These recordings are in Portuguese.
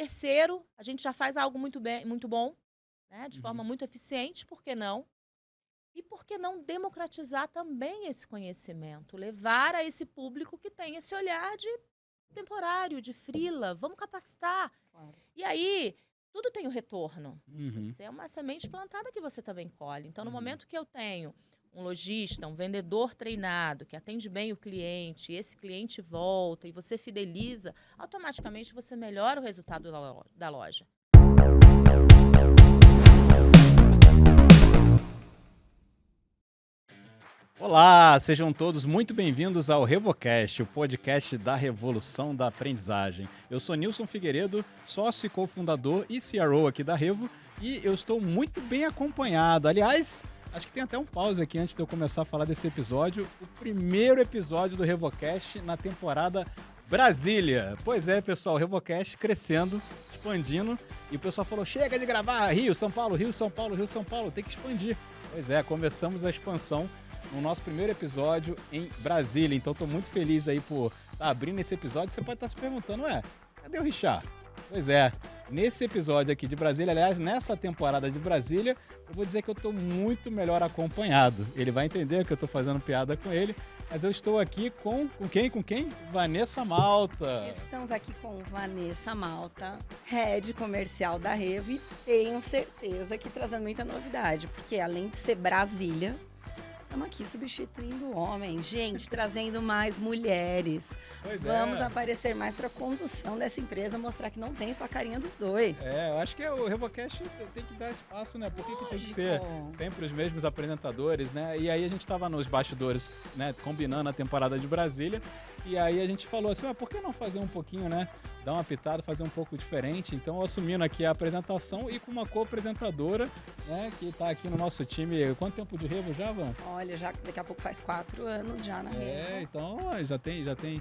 terceiro, a gente já faz algo muito bom, né? De forma muito eficiente, por que não? E por que não democratizar também esse conhecimento? Levar a esse público que tem esse olhar de temporário, de freela, vamos capacitar. Claro. E aí, tudo tem o retorno. Uhum. Você é uma semente plantada que você também colhe. Então, no momento que eu tenho um lojista, um vendedor treinado, que atende bem o cliente, e esse cliente volta e você fideliza, automaticamente você melhora o resultado da loja. Olá, sejam todos muito bem-vindos ao RevoCast, o podcast da revolução da aprendizagem. Eu sou Nilson Figueiredo, sócio e cofundador e CRO aqui da Revo, e eu estou muito bem acompanhado. Aliás, acho que tem até um pause aqui antes de eu começar a falar desse episódio, o primeiro episódio do RevoCast na temporada Brasília. Pois é, pessoal, o RevoCast crescendo, expandindo, e o pessoal falou, chega de gravar Rio, São Paulo, Rio, São Paulo, Rio, São Paulo, tem que expandir. Pois é, começamos a expansão no nosso primeiro episódio em Brasília. Então, estou muito feliz aí por estar abrindo esse episódio. Você pode estar se perguntando, cadê o Richard? Pois é, nesse episódio aqui de Brasília, aliás, nessa temporada de Brasília, eu vou dizer que eu estou muito melhor acompanhado. Ele vai entender que eu estou fazendo piada com ele, mas eu estou aqui com quem? Com quem? Vanessa Malta. Estamos aqui com Vanessa Malta, head comercial da Revo, e tenho certeza que trazendo muita novidade, porque além de ser Brasília, estamos aqui substituindo o homem, gente, trazendo mais mulheres. Pois Vamos aparecer mais para a condução dessa empresa, mostrar que não tem só a carinha dos dois. Eu acho que o RevoCast tem que dar espaço, né? Por que tem que ser sempre os mesmos apresentadores, né? E aí a gente estava nos bastidores, né, combinando a temporada de Brasília, e aí a gente falou assim, por que não fazer um pouquinho, né? Dar uma pitada, fazer um pouco diferente. Então, assumindo aqui a apresentação e com uma co-apresentadora, né, que está aqui no nosso time. Quanto tempo de Revo já, Van? Olha, já daqui a pouco faz 4 anos já na Revo. Então já tem.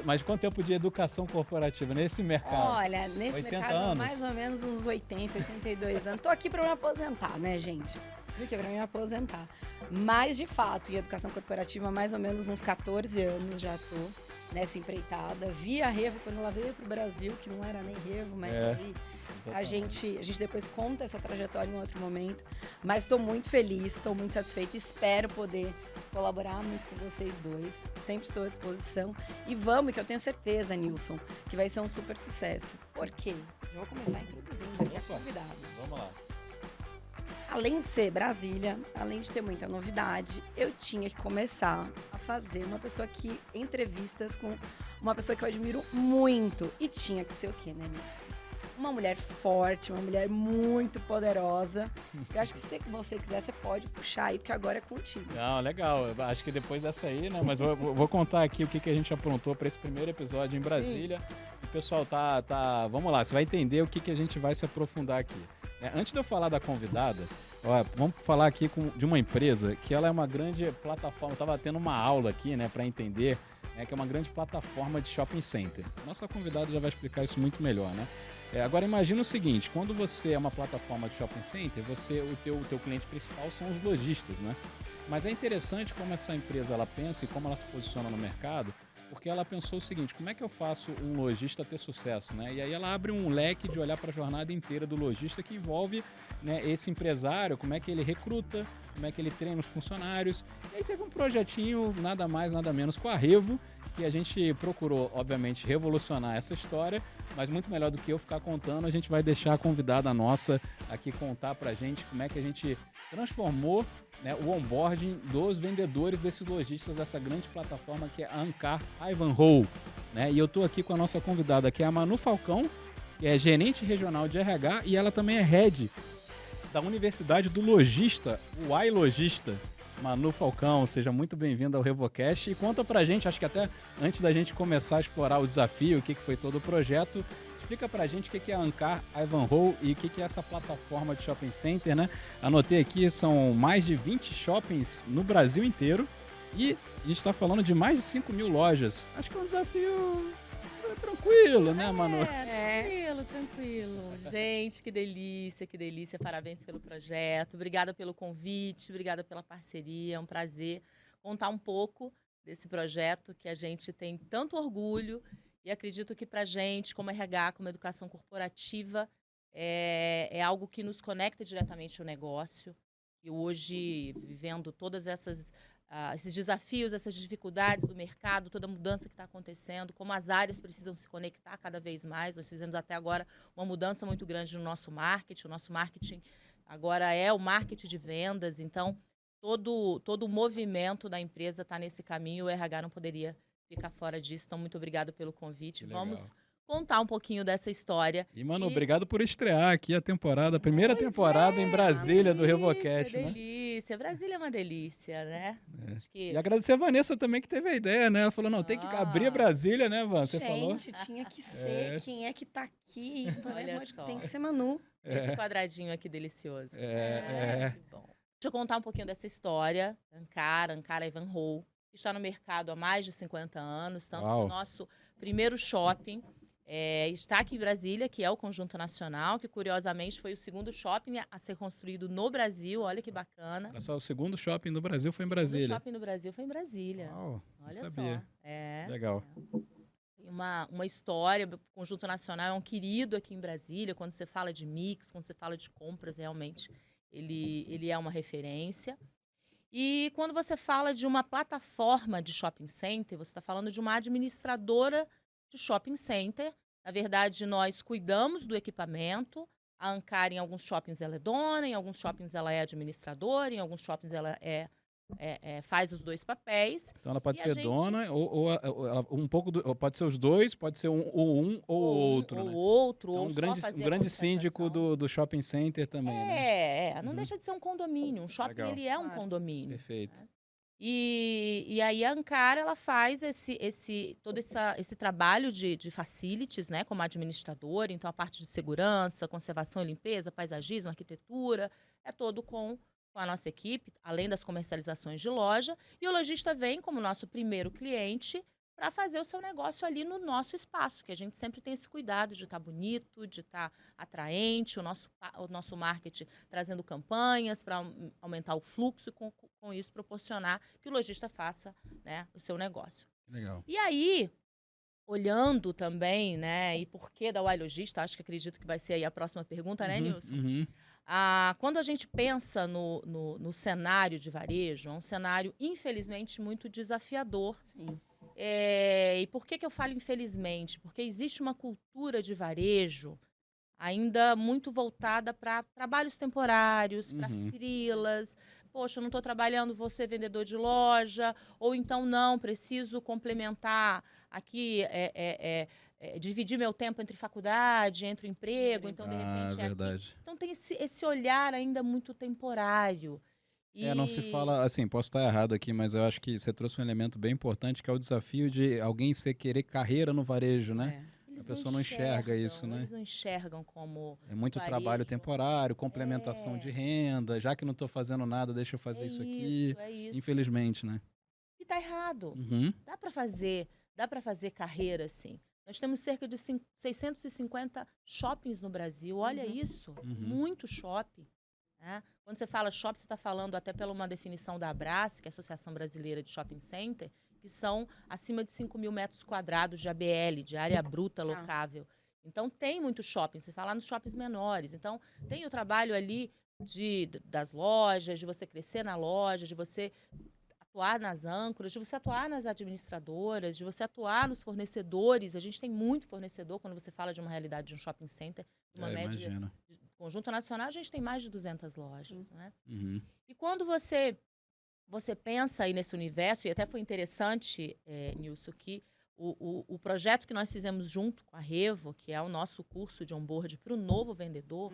Mas quanto tempo de educação corporativa nesse mercado? Olha, nesse mercado, anos. mais ou menos uns 80, 82 anos. Tô aqui para me aposentar, né, gente? Aqui para me aposentar. Mas, de fato, em educação corporativa, mais ou menos uns 14 anos já tô nessa empreitada. Vi a Revo quando ela veio pro Brasil, que não era nem Revo, mas aí a gente depois conta essa trajetória em outro momento. Mas estou muito feliz, estou muito satisfeita, espero poder colaborar muito com vocês dois. Sempre estou à disposição. E vamos, que eu tenho certeza, Nilson, que vai ser um super sucesso. Por quê? Eu vou começar introduzindo aqui a convidada. Vamos lá. Além de ser Brasília, além de ter muita novidade, eu tinha que começar a fazer uma pessoa que entrevistas com uma pessoa que eu admiro muito. E tinha que ser o quê, né, Nilson? Uma mulher forte, uma mulher muito poderosa. Eu acho que se você quiser, você pode puxar aí, porque agora é contigo. Não, legal. Eu acho que depois dessa aí, né? Mas vou contar aqui o que a gente aprontou para esse primeiro episódio em Brasília. O pessoal tá... Vamos lá, você vai entender o que a gente vai se aprofundar aqui. Antes de eu falar da convidada, vamos falar aqui de uma empresa que ela é uma grande plataforma. Eu estava tendo uma aula aqui, né, para entender, que é uma grande plataforma de shopping center. Nossa convidada já vai explicar isso muito melhor, né? Agora imagina o seguinte, quando você é uma plataforma de shopping center, o teu cliente principal são os lojistas, né? Mas é interessante como essa empresa ela pensa e como ela se posiciona no mercado, porque ela pensou o seguinte, como é que eu faço um lojista ter sucesso, né? E aí ela abre um leque de olhar para a jornada inteira do lojista que envolve, né, esse empresário, como é que ele recruta, como é que ele treina os funcionários. E aí teve um projetinho, nada mais, nada menos, com a Revo, que a gente procurou, obviamente, revolucionar essa história, mas muito melhor do que eu ficar contando, a gente vai deixar a convidada nossa aqui contar pra gente como é que a gente transformou, né, o onboarding dos vendedores desses lojistas dessa grande plataforma que é a Ancar Ivanhoe, né? E eu tô aqui com a nossa convidada, que é a Manu Falcão, que é gerente regional de RH e ela também é head da Universidade do Logista, o iLogista. Manu Falcão, seja muito bem-vinda ao RevoCast e conta pra gente, acho que até antes da gente começar a explorar o desafio, o que foi todo o projeto, explica pra gente o que é a Ancar Ivanhoe e o que é essa plataforma de shopping center, né? Anotei aqui, são mais de 20 shoppings no Brasil inteiro e a gente tá falando de mais de 5 mil lojas. Acho que é um desafio tranquilo, né, Manu? Tranquilo. Gente, que delícia. Parabéns pelo projeto. Obrigada pelo convite, obrigada pela parceria. É um prazer contar um pouco desse projeto que a gente tem tanto orgulho E acredito que para a gente, como RH, como educação corporativa, é algo que nos conecta diretamente ao negócio. E hoje, vivendo todas esses desafios, essas dificuldades do mercado, toda a mudança que está acontecendo, como as áreas precisam se conectar cada vez mais. Nós fizemos até agora uma mudança muito grande no nosso marketing. O nosso marketing agora é o marketing de vendas. Então, todo o movimento da empresa está nesse caminho. O RH não poderia ficar fora disso. Então, muito obrigado pelo convite. Vamos contar um pouquinho dessa história. E, Manu, obrigado por estrear aqui a primeira temporada em Brasília do RevoCast, né? Delícia, Brasília é uma delícia, né? Acho que... E agradecer a Vanessa também que teve a ideia, né? Ela falou, não, tem que abrir Brasília, né, Van? Você falou. Gente, tinha que ser. Quem é que tá aqui? Olha só. Tem que ser Manu. Esse quadradinho aqui delicioso. Que bom. Deixa eu contar um pouquinho dessa história. Ankara Ivanhoe, que está no mercado há mais de 50 anos, tanto que o nosso primeiro shopping está aqui em Brasília, que é o Conjunto Nacional, que curiosamente foi o segundo shopping a ser construído no Brasil. Olha que bacana. Olha só, o segundo shopping no Brasil foi em Brasília. O segundo shopping no Brasil foi em Brasília. Uau, olha não sabia. só. Legal. Tem uma história, o Conjunto Nacional é um querido aqui em Brasília. Quando você fala de mix, quando você fala de compras, realmente ele é uma referência. E quando você fala de uma plataforma de shopping center, você está falando de uma administradora de shopping center. Na verdade, nós cuidamos do equipamento. A Ankara, em alguns shoppings, ela é dona, em alguns shoppings ela é administradora, em alguns shoppings ela faz os dois papéis. Então ela pode ser dona ou um pouco pode ser os dois, pode ser um ou outro, né? Ou outro, então, ou um grande síndico do shopping center também, né? Não deixa de ser um condomínio. Um shopping, ele é um condomínio. Perfeito. Né? E aí a Ankara, ela faz todo esse trabalho de facilities, né, como administradora. Então, a parte de segurança, conservação e limpeza, paisagismo, arquitetura, é todo com a nossa equipe, além das comercializações de loja. E o lojista vem como nosso primeiro cliente para fazer o seu negócio ali no nosso espaço, que a gente sempre tem esse cuidado de estar bonito, de estar atraente, o nosso marketing trazendo campanhas para aumentar o fluxo e com isso proporcionar que o lojista faça, né, o seu negócio. Legal. E aí, olhando também, né, e por que da Y Logista, acredito que vai ser aí a próxima pergunta, né, Nilson? Quando a gente pensa no cenário de varejo, é um cenário, infelizmente, muito desafiador. Sim. E por que eu falo infelizmente? Porque existe uma cultura de varejo ainda muito voltada para trabalhos temporários, para freelas. Poxa, eu não estou trabalhando, vou ser vendedor de loja. Ou então, não, preciso complementar aqui, dividir meu tempo entre faculdade, entre emprego. Então, de repente, verdade. Então, tem esse olhar ainda muito temporário. Não se fala, assim, posso estar errado aqui, mas eu acho que você trouxe um elemento bem importante, que é o desafio de alguém querer carreira no varejo, né? A pessoa não enxerga isso, né? Eles não enxergam como é muito varejo. Trabalho temporário, complementação de renda, já que não estou fazendo nada, deixa eu fazer isso aqui. Isso. Infelizmente, né? E tá errado. Dá para fazer carreira, sim. Nós temos cerca de 650 shoppings no Brasil. Olha isso, muito shopping. Né? Quando você fala shopping, você está falando até pela uma definição da Abrace, que é a Associação Brasileira de Shopping Center, que são acima de 5.000 metros quadrados de ABL, de área bruta locável. Então, tem muito shopping. Você fala nos shoppings menores. Então, tem o trabalho ali das lojas, de você crescer na loja, de você atuar nas âncoras, de você atuar nas administradoras, de você atuar nos fornecedores. A gente tem muito fornecedor quando você fala de uma realidade de um shopping center, uma média de Conjunto Nacional, a gente tem mais de 200 lojas. Né? E quando você pensa aí nesse universo, e até foi interessante, Nilson, que o projeto que nós fizemos junto com a Revo, que é o nosso curso de onboard para o novo vendedor,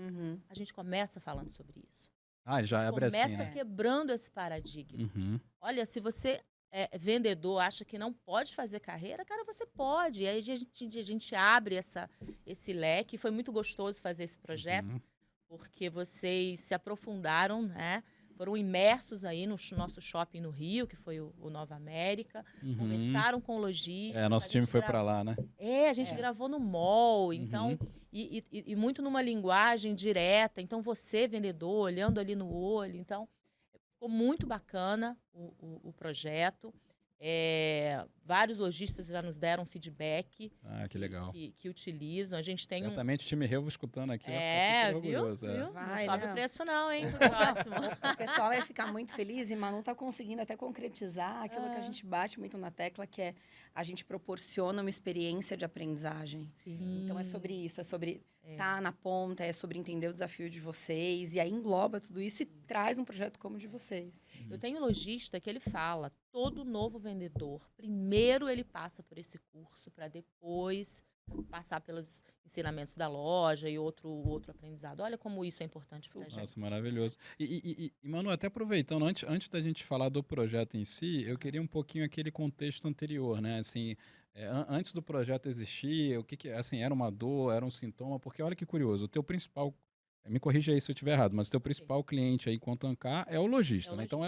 a gente começa falando sobre isso. Já abre assim, começa quebrando esse paradigma. Olha, se você é vendedor, acha que não pode fazer carreira, cara, você pode. E aí a gente abre esse leque. Foi muito gostoso fazer esse projeto, porque vocês se aprofundaram, né? Foram imersos aí no nosso shopping no Rio, que foi o Nova América. Conversaram com lojistas. Nosso time foi para lá, né? A gente gravou no mall, então, e muito numa linguagem direta. Então, você, vendedor, olhando ali no olho. Então, ficou muito bacana o projeto. Vários lojistas já nos deram feedback Ah, que legal. que utilizam. A gente tem Certamente o time Revo escutando aqui vai ficar super viu? orgulhoso. É. Viu? Vai, Não sobe né? o preço não, hein, pro próximo. O pessoal vai ficar muito feliz e Manu tá conseguindo até concretizar aquilo que a gente bate muito na tecla, que é a gente proporciona uma experiência de aprendizagem. Sim. Então é sobre isso, é sobre estar na ponta, é sobre entender o desafio de vocês, e aí engloba tudo isso e traz um projeto como o de vocês. Eu tenho um lojista que ele fala, todo novo vendedor, primeiro ele passa por esse curso para depois passar pelos ensinamentos da loja e outro aprendizado. Olha como isso é importante para a gente. Nossa, maravilhoso. E, Manu, até aproveitando, antes da gente falar do projeto em si, eu queria um pouquinho aquele contexto anterior, né? Assim, antes do projeto existir, o que assim, era uma dor, era um sintoma? Porque olha que curioso, o teu principal, me corrija aí se eu estiver errado, mas o teu principal cliente aí enquanto Ancar é o lojista, né? Então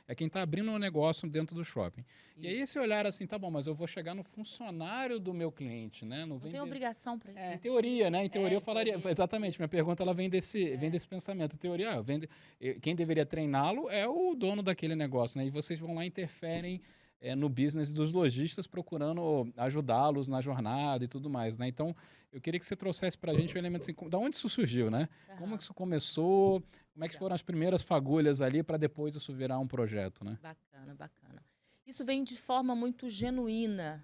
é quem está abrindo um negócio dentro do shopping. E aí esse olhar assim, tá bom, mas eu vou chegar no funcionário do meu cliente, né? Não tem obrigação para ele. Em teoria, né? Em teoria eu falaria. teoria, Exatamente, minha pergunta ela vem desse pensamento. Em teoria, quem deveria treiná-lo é o dono daquele negócio, né? E vocês vão lá e interferem no business dos lojistas, procurando ajudá-los na jornada e tudo mais, né? Então, eu queria que você trouxesse para a gente um elemento assim, da onde isso surgiu, né? Como que isso começou? Como é que foram as primeiras fagulhas ali para depois isso virar um projeto, né? Bacana, bacana. Isso vem de forma muito genuína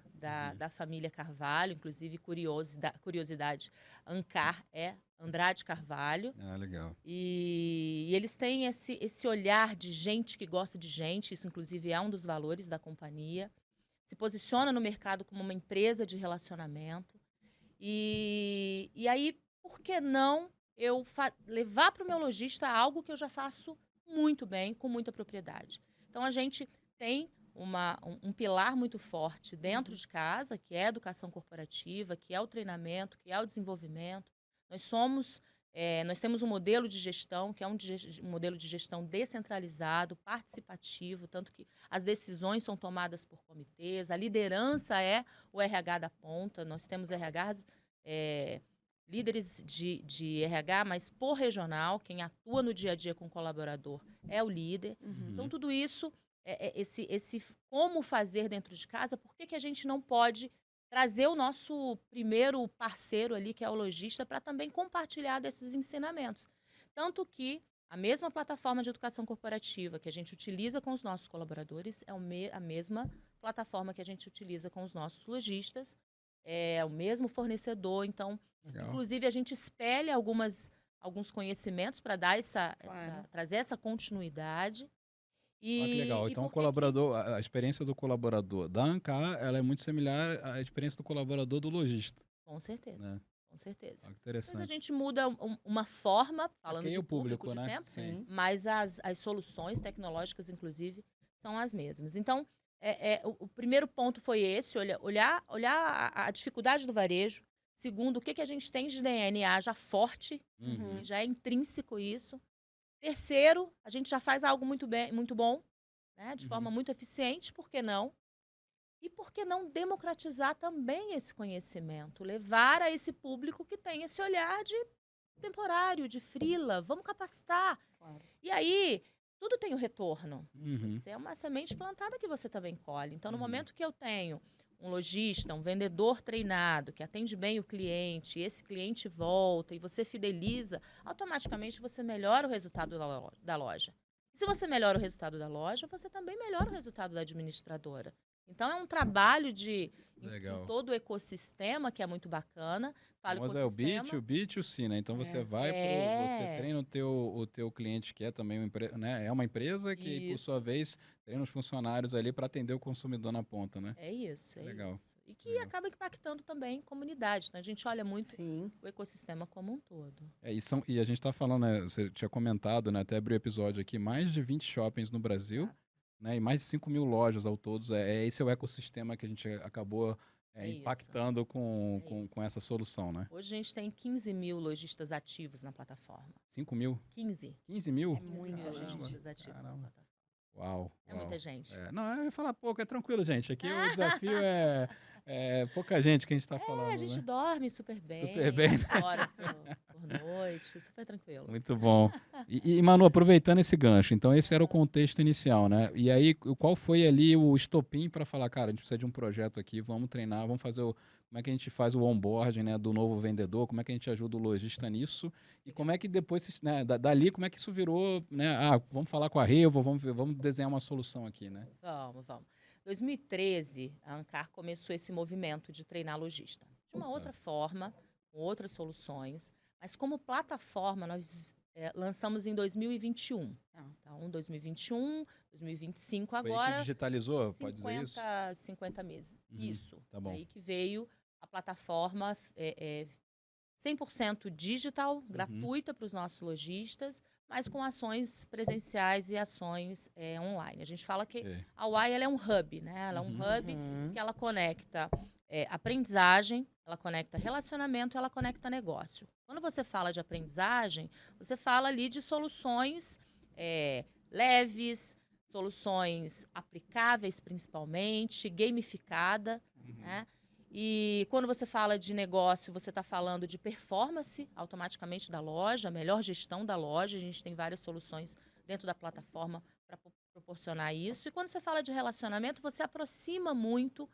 da família Carvalho, inclusive curiosidade, Ancar é Andrade Carvalho. Ah, legal. E eles têm esse olhar de gente que gosta de gente, isso inclusive é um dos valores da companhia. Se posiciona no mercado como uma empresa de relacionamento. E aí, por que não eu levar para o meu lojista algo que eu já faço muito bem, com muita propriedade? Então, a gente tem um pilar muito forte dentro de casa, que é a educação corporativa, que é o treinamento, que é o desenvolvimento. Nós temos um modelo de gestão, que é um modelo de gestão descentralizado, participativo, tanto que as decisões são tomadas por comitês, a liderança é o RH da ponta, nós temos RHs, líderes de RH, mas por regional, quem atua no dia a dia com o colaborador é o líder. Então, tudo isso, esse como fazer dentro de casa, por que a gente não pode trazer o nosso primeiro parceiro ali, que é o lojista, para também compartilhar desses ensinamentos. Tanto que a mesma plataforma de educação corporativa que a gente utiliza com os nossos colaboradores é a mesma plataforma que a gente utiliza com os nossos lojistas, é o mesmo fornecedor. Então, inclusive, a gente espelha alguns conhecimentos para dar trazer essa continuidade. Que legal. Então, a experiência do colaborador da Ancar, ela é muito similar à experiência do colaborador do lojista. Com certeza, né? Com certeza. Que interessante. Mas a gente muda uma forma, falando de o público, de né? tempo, Sim. mas as soluções tecnológicas, inclusive, são as mesmas. Então, o primeiro ponto foi esse, olhar a dificuldade do varejo. Segundo, o que a gente tem de DNA já forte, já é intrínseco isso. Terceiro, a gente já faz algo muito bom, né, de forma muito eficiente, por que não? E por que não democratizar também esse conhecimento? Levar a esse público que tem esse olhar de temporário, de freela, vamos capacitar. Claro. E aí, tudo tem um retorno. Uhum. Você é uma semente plantada que você também colhe. Então, no momento que eu tenho um lojista, um vendedor treinado, que atende bem o cliente, e esse cliente volta e você fideliza, automaticamente você melhora o resultado da loja. E se você melhora o resultado da loja, você também melhora o resultado da administradora. Então, é um trabalho em todo o ecossistema, que é muito bacana. Mas é o B2B e o C, né? Então, você você treina o teu cliente, que é também uma empresa que, por sua vez, treina os funcionários ali para atender o consumidor na ponta, né? É isso, legal. Isso. E que acaba impactando também a comunidade. Então, a gente olha muito o ecossistema como um todo. E a gente está falando, né, você tinha comentado, né, até abrir o episódio aqui, mais de 20 shoppings no Brasil, né, e mais de 5 mil lojas ao todo. Esse é o ecossistema que a gente acabou impactando com essa solução, né? Hoje a gente tem 15 mil lojistas ativos na plataforma. 5 mil? 15. 15 mil? É muito lojistas ativos na plataforma. Uau. É muita gente. Não, eu ia falar pouco, é tranquilo, gente. Aqui o desafio é pouca gente que a gente está falando. A gente dorme super bem. Super bem. 8 horas por noite. noite, super tranquilo. Muito bom. E, Manu, aproveitando esse gancho, então esse era o contexto inicial, né? E aí, qual foi ali o estopim para falar, cara, a gente precisa de um projeto aqui, vamos treinar, vamos fazer como é que a gente faz o onboarding, né, do novo vendedor, como é que a gente ajuda o lojista nisso, e como é que depois, né, dali, como é que isso virou, né, vamos falar com a Revo, vamos desenhar uma solução aqui, né? Vamos. 2013, a Ancar começou esse movimento de treinar lojista. De uma outra forma, com outras soluções, mas como plataforma nós lançamos em 2021. Então, 2021, 2025 agora... Foi aí que digitalizou, pode dizer isso? 50 meses, isso. Tá bom. Aí que veio a plataforma 100% digital, gratuita para os nossos lojistas, mas com ações presenciais e ações online. A gente fala que a Uai ela é um hub, né? Ela é um hub que ela conecta aprendizagem, ela conecta relacionamento, ela conecta negócio. Quando você fala de aprendizagem, você fala ali de soluções leves, soluções aplicáveis principalmente, gamificada, né? E quando você fala de negócio, você está falando de performance automaticamente da loja, melhor gestão da loja. A gente tem várias soluções dentro da plataforma para proporcionar isso. E quando você fala de relacionamento, você aproxima muito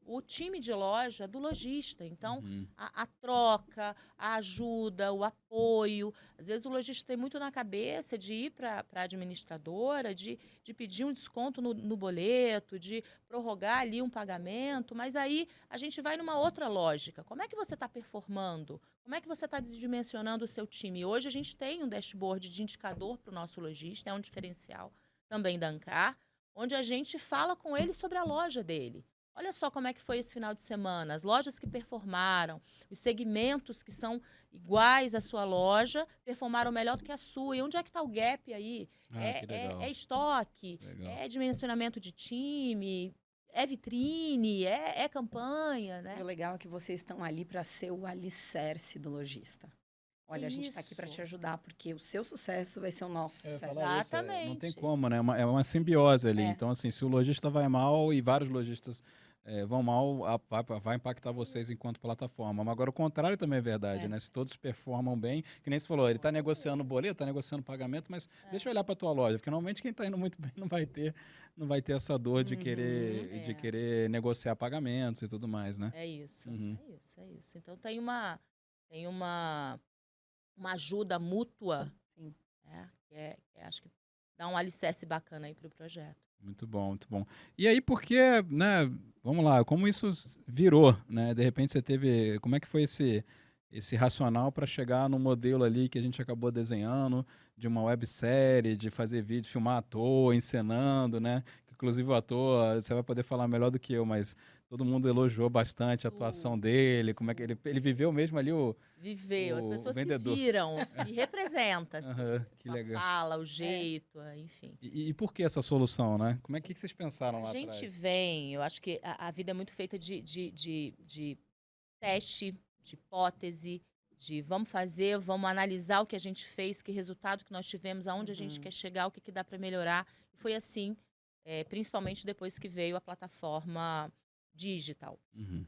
o time de loja do lojista. Então, a troca, a ajuda, o apoio. Às vezes o lojista tem muito na cabeça de ir para a administradora, de pedir um desconto no boleto, de prorrogar ali um pagamento, mas aí a gente vai numa outra lógica. Como é que você está performando? Como é que você está dimensionando o seu time? Hoje a gente tem um dashboard de indicador para o nosso lojista, é um diferencial também da Ancar, onde a gente fala com ele sobre a loja dele. Olha só como é que foi esse final de semana, as lojas que performaram, os segmentos que são iguais à sua loja, performaram melhor do que a sua. E onde é que está o gap aí? É estoque, é dimensionamento de time, é vitrine, é campanha, né? E o legal é que vocês estão ali para ser o alicerce do lojista. Olha, a gente está aqui para te ajudar, porque o seu sucesso vai ser o nosso sucesso. Exatamente. Não tem como, né? É uma simbiose ali. Então, assim, se o lojista vai mal e vários lojistas vão mal, vai impactar vocês enquanto plataforma. Mas agora o contrário também é verdade, né? Se todos performam bem, que nem você falou, ele está negociando boleto, está negociando pagamento, mas deixa eu olhar para a tua loja, porque normalmente quem está indo muito bem não vai ter essa dor de querer negociar pagamentos e tudo mais, né? É isso. Então tem uma ajuda mútua, que acho que dá um alicerce bacana aí para o projeto. Muito bom, muito bom. E aí, porque, né, vamos lá, como isso virou, né? De repente você teve, como é que foi esse racional para chegar no modelo ali que a gente acabou desenhando, de uma websérie, de fazer vídeo, filmar ator, encenando, né? Inclusive o ator, você vai poder falar melhor do que eu, mas todo mundo elogiou bastante a atuação dele, como é que ele viveu mesmo ali Viveu, as pessoas vendedor. Se viram e representa, assim, que legal. a fala, o jeito, enfim. E por que essa solução, né? Como é que vocês pensaram lá atrás? A gente vem, eu acho que a vida é muito feita de teste, de hipótese, de vamos analisar o que a gente fez, que resultado que nós tivemos, aonde a gente quer chegar, o que dá para melhorar. E foi assim, principalmente depois que veio a plataforma digital.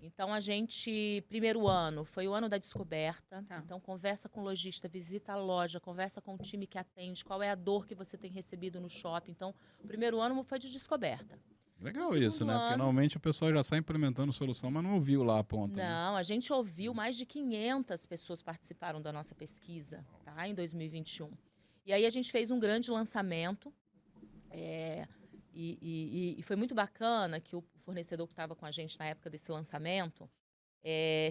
Então, a gente, primeiro ano, foi o ano da descoberta. Então, conversa com o lojista, visita a loja, conversa com o time que atende, qual é a dor que você tem recebido no shopping. Então, o primeiro ano foi de descoberta. Legal isso, né? Porque normalmente o pessoal já sai implementando solução, mas não ouviu lá a ponta. Não, né? A gente ouviu, mais de 500 pessoas participaram da nossa pesquisa, em 2021. E aí a gente fez um grande lançamento, e foi muito bacana que o fornecedor que estava com a gente na época desse lançamento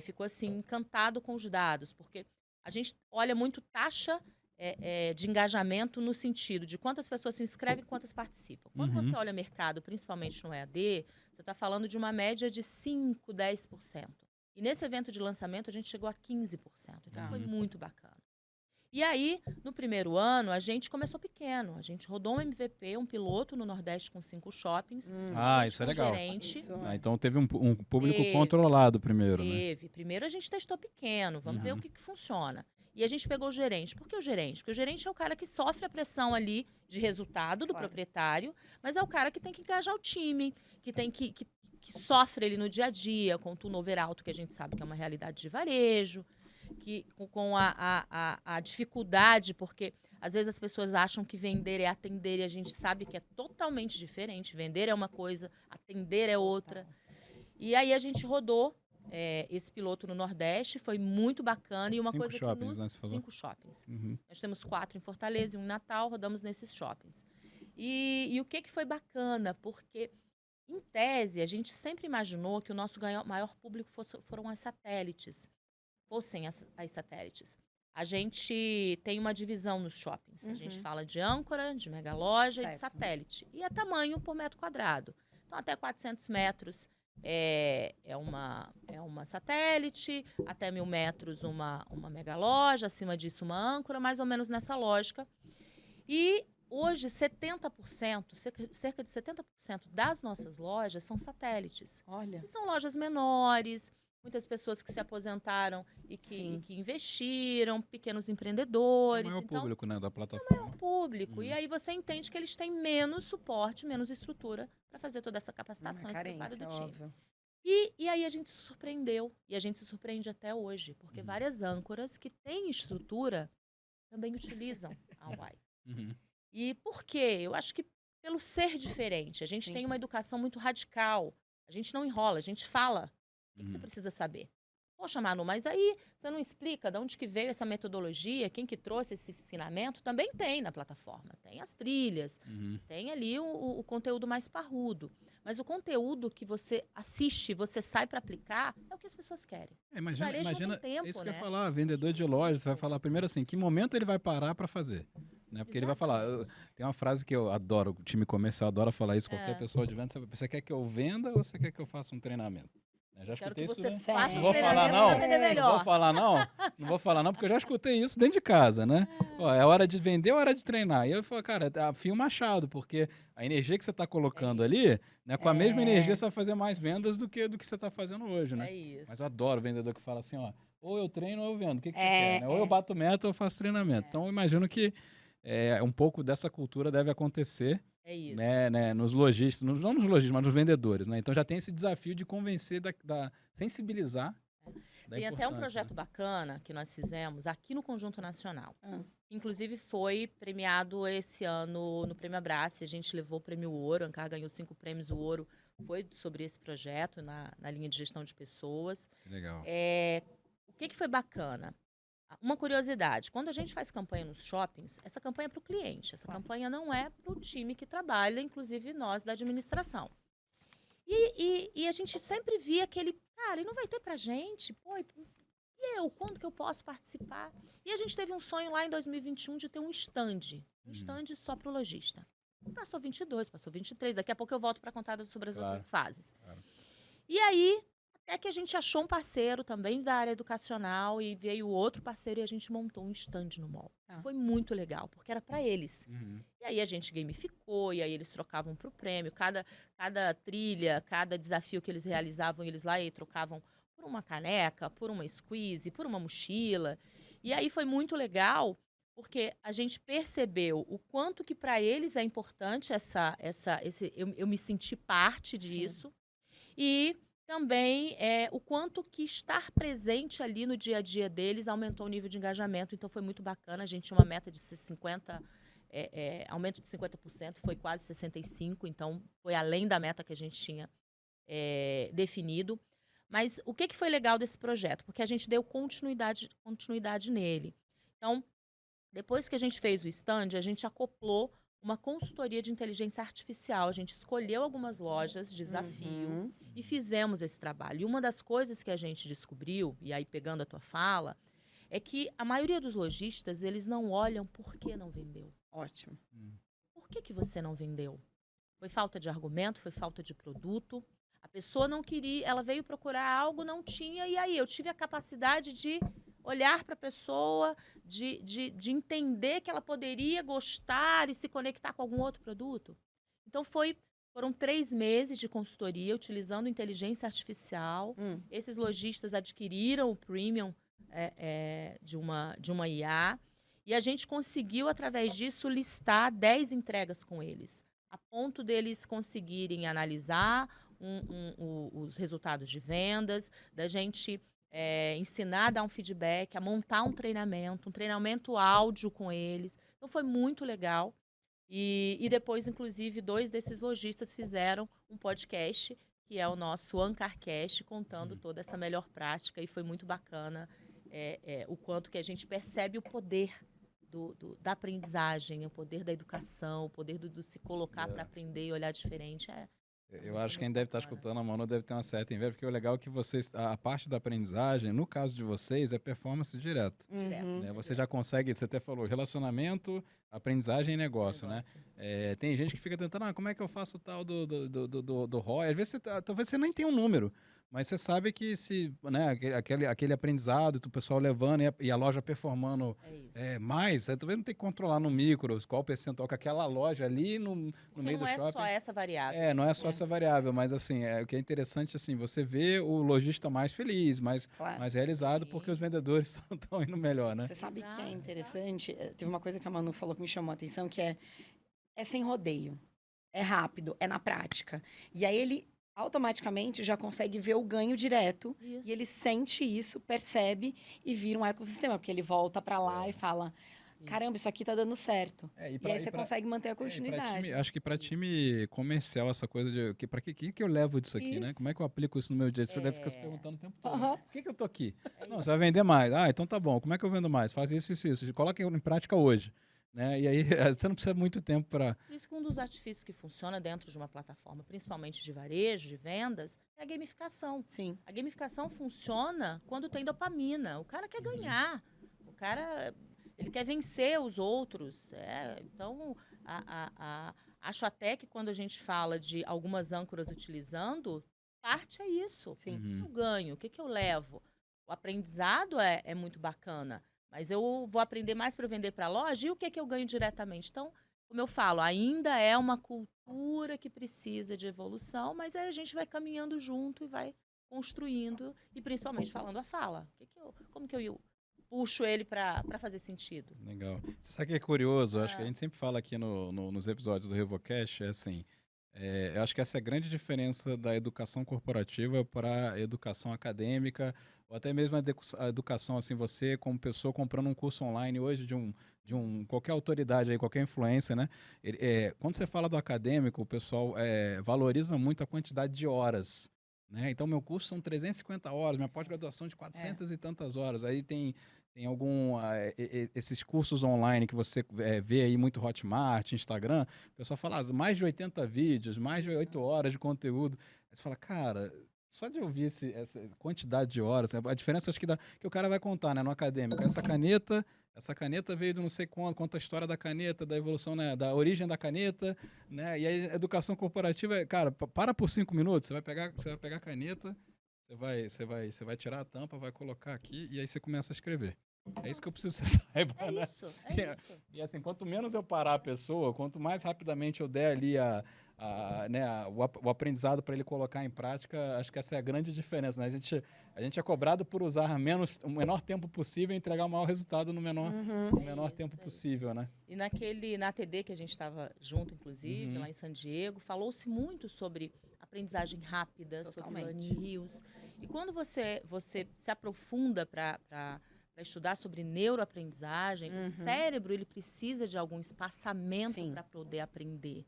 ficou assim encantado com os dados, porque a gente olha muito taxa de engajamento no sentido de quantas pessoas se inscrevem e quantas participam. Quando você olha mercado, principalmente no EAD, você está falando de uma média de 5%, 10%. E nesse evento de lançamento a gente chegou a 15%. Então foi muito bacana. E aí, no primeiro ano, a gente começou pequeno. A gente rodou um MVP, um piloto no Nordeste com 5 shoppings. Isso é legal. Gerente. Então teve um público controlado primeiro, né? Primeiro a gente testou pequeno, vamos ver o que funciona. E a gente pegou o gerente. Por que o gerente? Porque o gerente é o cara que sofre a pressão ali de resultado do proprietário, mas é o cara que tem que engajar o time, que tem que sofre ele no dia a dia, com o turnover alto, que a gente sabe que é uma realidade de varejo. com a dificuldade, porque às vezes as pessoas acham que vender é atender e a gente sabe que é totalmente diferente. Vender é uma coisa, atender é outra. E aí a gente rodou esse piloto no Nordeste, foi muito bacana. E uma 5 coisa shoppings, que né, você falou? 5 shoppings. Uhum. Nós temos 4 em Fortaleza e 1 em Natal, rodamos nesses shoppings. E o que foi bacana? Porque, em tese, a gente sempre imaginou que o nosso maior público foram as satélites. Fossem as satélites. A gente tem uma divisão nos shoppings. A gente fala de âncora, de mega loja e de satélite. E é tamanho por metro quadrado. Então, até 400 metros é uma satélite, até 1.000 metros uma mega loja, acima disso uma âncora, mais ou menos nessa lógica. E hoje, 70%, cerca de 70% das nossas lojas são satélites. Olha. E são lojas menores, muitas pessoas que se aposentaram e que investiram, pequenos empreendedores. É o maior então, público, né, da plataforma. é o maior público. E aí você entende que eles têm menos suporte, menos estrutura para fazer toda essa capacitação, esse preparo do time. Óbvio. E aí a gente se surpreendeu. E a gente se surpreende até hoje, porque várias âncoras que têm estrutura também utilizam a Uai. E por quê? Eu acho que pelo ser diferente. A gente tem uma educação muito radical. A gente não enrola, a gente fala. O que você precisa saber? Poxa, Manu, mas aí você não explica de onde que veio essa metodologia, quem que trouxe esse ensinamento? Também tem na plataforma. Tem as trilhas, tem ali o conteúdo mais parrudo. Mas o conteúdo que você assiste, você sai para aplicar, é o que as pessoas querem. Imagina tempo, isso que né? eu ia falar, vendedor de loja, você vai falar primeiro assim, que momento ele vai parar para fazer? Né? Porque ele vai falar, tem uma frase que eu adoro, o time comercial adora falar isso, qualquer pessoa de venda, você quer que eu venda ou você quer que eu faça um treinamento? Eu já escutei isso. Você faça Não um vou falar treinamento não, pra vender melhor. não vou falar não, porque eu já escutei isso dentro de casa, né? Ó, é hora de vender, é hora de treinar. E eu falo, cara, afia o machado, porque a energia que você está colocando ali, né, com a mesma energia você vai fazer mais vendas do que você está fazendo hoje, né? É isso. Mas eu adoro vendedor que fala assim, ó, ou eu treino ou eu vendo, o que você quer? Né? Ou eu bato meta ou eu faço treinamento. Então eu imagino que um pouco dessa cultura deve acontecer. É isso. Né, nos lojistas, não nos lojistas, mas nos vendedores, né? Então já tem esse desafio de convencer, sensibilizar. Tem até um projeto bacana que nós fizemos aqui no Conjunto Nacional. Inclusive foi premiado esse ano no Prêmio Abrace. A gente levou o prêmio Ouro, a Ancar ganhou 5 prêmios. O Ouro foi sobre esse projeto na linha de gestão de pessoas. Que legal. O que foi bacana? Uma curiosidade, quando a gente faz campanha nos shoppings, essa campanha é para o cliente, essa campanha não é para o time que trabalha, inclusive nós da administração. E a gente sempre via aquele, cara, e não vai ter pra gente? Pô, e eu, quando que eu posso participar? E a gente teve um sonho lá em 2021 de ter um stand só para o lojista. Passou 22, passou 23, daqui a pouco eu volto para contar sobre as outras fases. Claro. E aí, até que a gente achou um parceiro também da área educacional e veio outro parceiro e a gente montou um stand no mall. Foi muito legal, porque era para eles. E aí a gente gamificou, e aí eles trocavam pro prêmio. Cada trilha, cada desafio que eles realizavam, eles lá e trocavam por uma caneca, por uma squeeze, por uma mochila. E aí foi muito legal, porque a gente percebeu o quanto que para eles é importante eu me senti parte disso. E também o quanto que estar presente ali no dia a dia deles aumentou o nível de engajamento. Então, foi muito bacana. A gente tinha uma meta de 50%, aumento de 50%, foi quase 65%. Então, foi além da meta que a gente tinha definido. Mas o que foi legal desse projeto? Porque a gente deu continuidade nele. Então, depois que a gente fez o stand, a gente acoplou uma consultoria de inteligência artificial. A gente escolheu algumas lojas, desafio, e fizemos esse trabalho. E uma das coisas que a gente descobriu, e aí pegando a tua fala, é que a maioria dos lojistas, eles não olham por que não vendeu. Ótimo. Por que você não vendeu? Foi falta de argumento, foi falta de produto. A pessoa não queria, ela veio procurar algo, não tinha, e aí eu tive a capacidade de olhar para a pessoa, de entender que ela poderia gostar e se conectar com algum outro produto. Então, foram 3 meses de consultoria, utilizando inteligência artificial. Esses lojistas adquiriram o premium de uma IA. E a gente conseguiu, através disso, listar 10 entregas com eles, a ponto deles conseguirem analisar os resultados de vendas, da gente ensinar a dar um feedback, a montar um treinamento áudio com eles. Então foi muito legal. E depois, inclusive, 2 desses lojistas fizeram um podcast, que é o nosso Ancarcast, contando toda essa melhor prática, e foi muito bacana o quanto que a gente percebe o poder da aprendizagem, o poder da educação, o poder do se colocar para aprender e olhar diferente. Eu acho que quem deve estar escutando a Manu deve ter uma certa inveja, porque o legal é que vocês, a parte da aprendizagem, no caso de vocês, é performance direto. Né? Você já consegue, você até falou, relacionamento, aprendizagem e negócio, né? Tem gente que fica tentando, como é que eu faço o tal do ROI? Às vezes, talvez você nem tenha um número, mas você sabe que se, né, aquele aprendizado, o pessoal levando e a loja performando mais, talvez não tem que controlar no micro qual percentual que aquela loja ali no meio do shopping. Não é só essa variável. Não é só essa variável, mas assim, o que é interessante, assim, você vê o lojista mais feliz, mais realizado, porque os vendedores estão indo melhor, né? Você sabe que é interessante? Teve uma coisa que a Manu falou que me chamou a atenção, que é sem rodeio, é rápido, é na prática. E aí ele automaticamente já consegue ver o ganho direto. Isso. E ele sente isso, percebe e vira um ecossistema, porque ele volta para lá e fala, caramba, isso aqui tá dando certo. E aí você consegue manter a continuidade. Acho que para time comercial, essa coisa de para que eu levo disso aqui, né? Como é que eu aplico isso no meu dia? Você deve ficar se perguntando o tempo todo. Por que eu tô aqui? Não, você vai vender mais. Então tá bom. Como é que eu vendo mais? Faz isso. Coloca em prática hoje. Né? E aí você não precisa muito tempo para... Por isso que um dos artifícios que funciona dentro de uma plataforma, principalmente de varejo, de vendas, é a gamificação. Sim. A gamificação funciona quando tem dopamina. O cara quer ganhar. O cara... Ele quer vencer os outros. Então, acho até que quando a gente fala de algumas âncoras utilizando, parte é isso. Sim. O que eu ganho? O que eu levo? O aprendizado é muito bacana. Mas eu vou aprender mais para vender para a loja e o que eu ganho diretamente? Então, como eu falo, ainda é uma cultura que precisa de evolução, mas aí a gente vai caminhando junto e vai construindo, e principalmente falando a fala. Como que eu puxo ele para fazer sentido? Legal. Você sabe que é curioso? Acho que a gente sempre fala aqui nos episódios do RevoCast, eu acho que essa é a grande diferença da educação corporativa para a educação acadêmica, ou até mesmo a educação, assim, você como pessoa comprando um curso online hoje de qualquer autoridade aí, qualquer influência, né? Quando você fala do acadêmico, o pessoal valoriza muito a quantidade de horas, né? Então, meu curso são 350 horas, minha pós-graduação de 400 e tantas horas. Aí tem esses cursos online que você vê aí muito Hotmart, Instagram, o pessoal fala mais de 80 vídeos, mais de 8 horas de conteúdo. Aí você fala, cara, só de ouvir essa quantidade de horas, a diferença acho que o cara vai contar, né, no acadêmico. Essa caneta veio de não sei quanto, conta a história da caneta, da evolução, né, da origem da caneta, né? E aí a educação corporativa, cara, para por 5 minutos, você vai pegar a caneta, você vai tirar a tampa, vai colocar aqui e aí você começa a escrever. É isso que eu preciso que você saiba, né? Isso. E assim, quanto menos eu parar a pessoa, quanto mais rapidamente eu der ali o aprendizado para ele colocar em prática, acho que essa é a grande diferença, né? A gente é cobrado por usar o menor tempo possível e entregar o maior resultado no menor tempo possível, né? E na TD que a gente estava junto, inclusive, lá em San Diego, falou-se muito sobre aprendizagem rápida, sobre learning reels. E quando você se aprofunda para estudar sobre neuroaprendizagem, o cérebro ele precisa de algum espaçamento para poder aprender.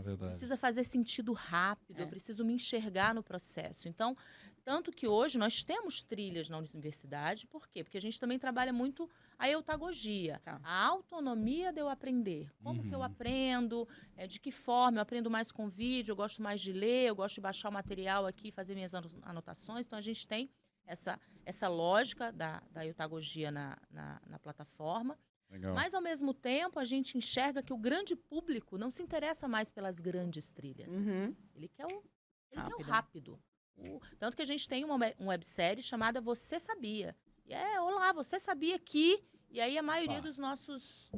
Verdade. Precisa fazer sentido rápido, eu preciso me enxergar no processo. Então, tanto que hoje nós temos trilhas na universidade, por quê? Porque a gente também trabalha muito a eutagogia, a autonomia de eu aprender. Como que eu aprendo, de que forma, eu aprendo mais com vídeo, eu gosto mais de ler, eu gosto de baixar o material aqui, fazer minhas anotações. Então, a gente tem essa lógica da eutagogia na plataforma. Legal. Mas, ao mesmo tempo, a gente enxerga que o grande público não se interessa mais pelas grandes trilhas. Ele quer o rápido. Tanto que a gente tem uma websérie chamada Você Sabia? E olá, você sabia que... E aí a maioria dos nossos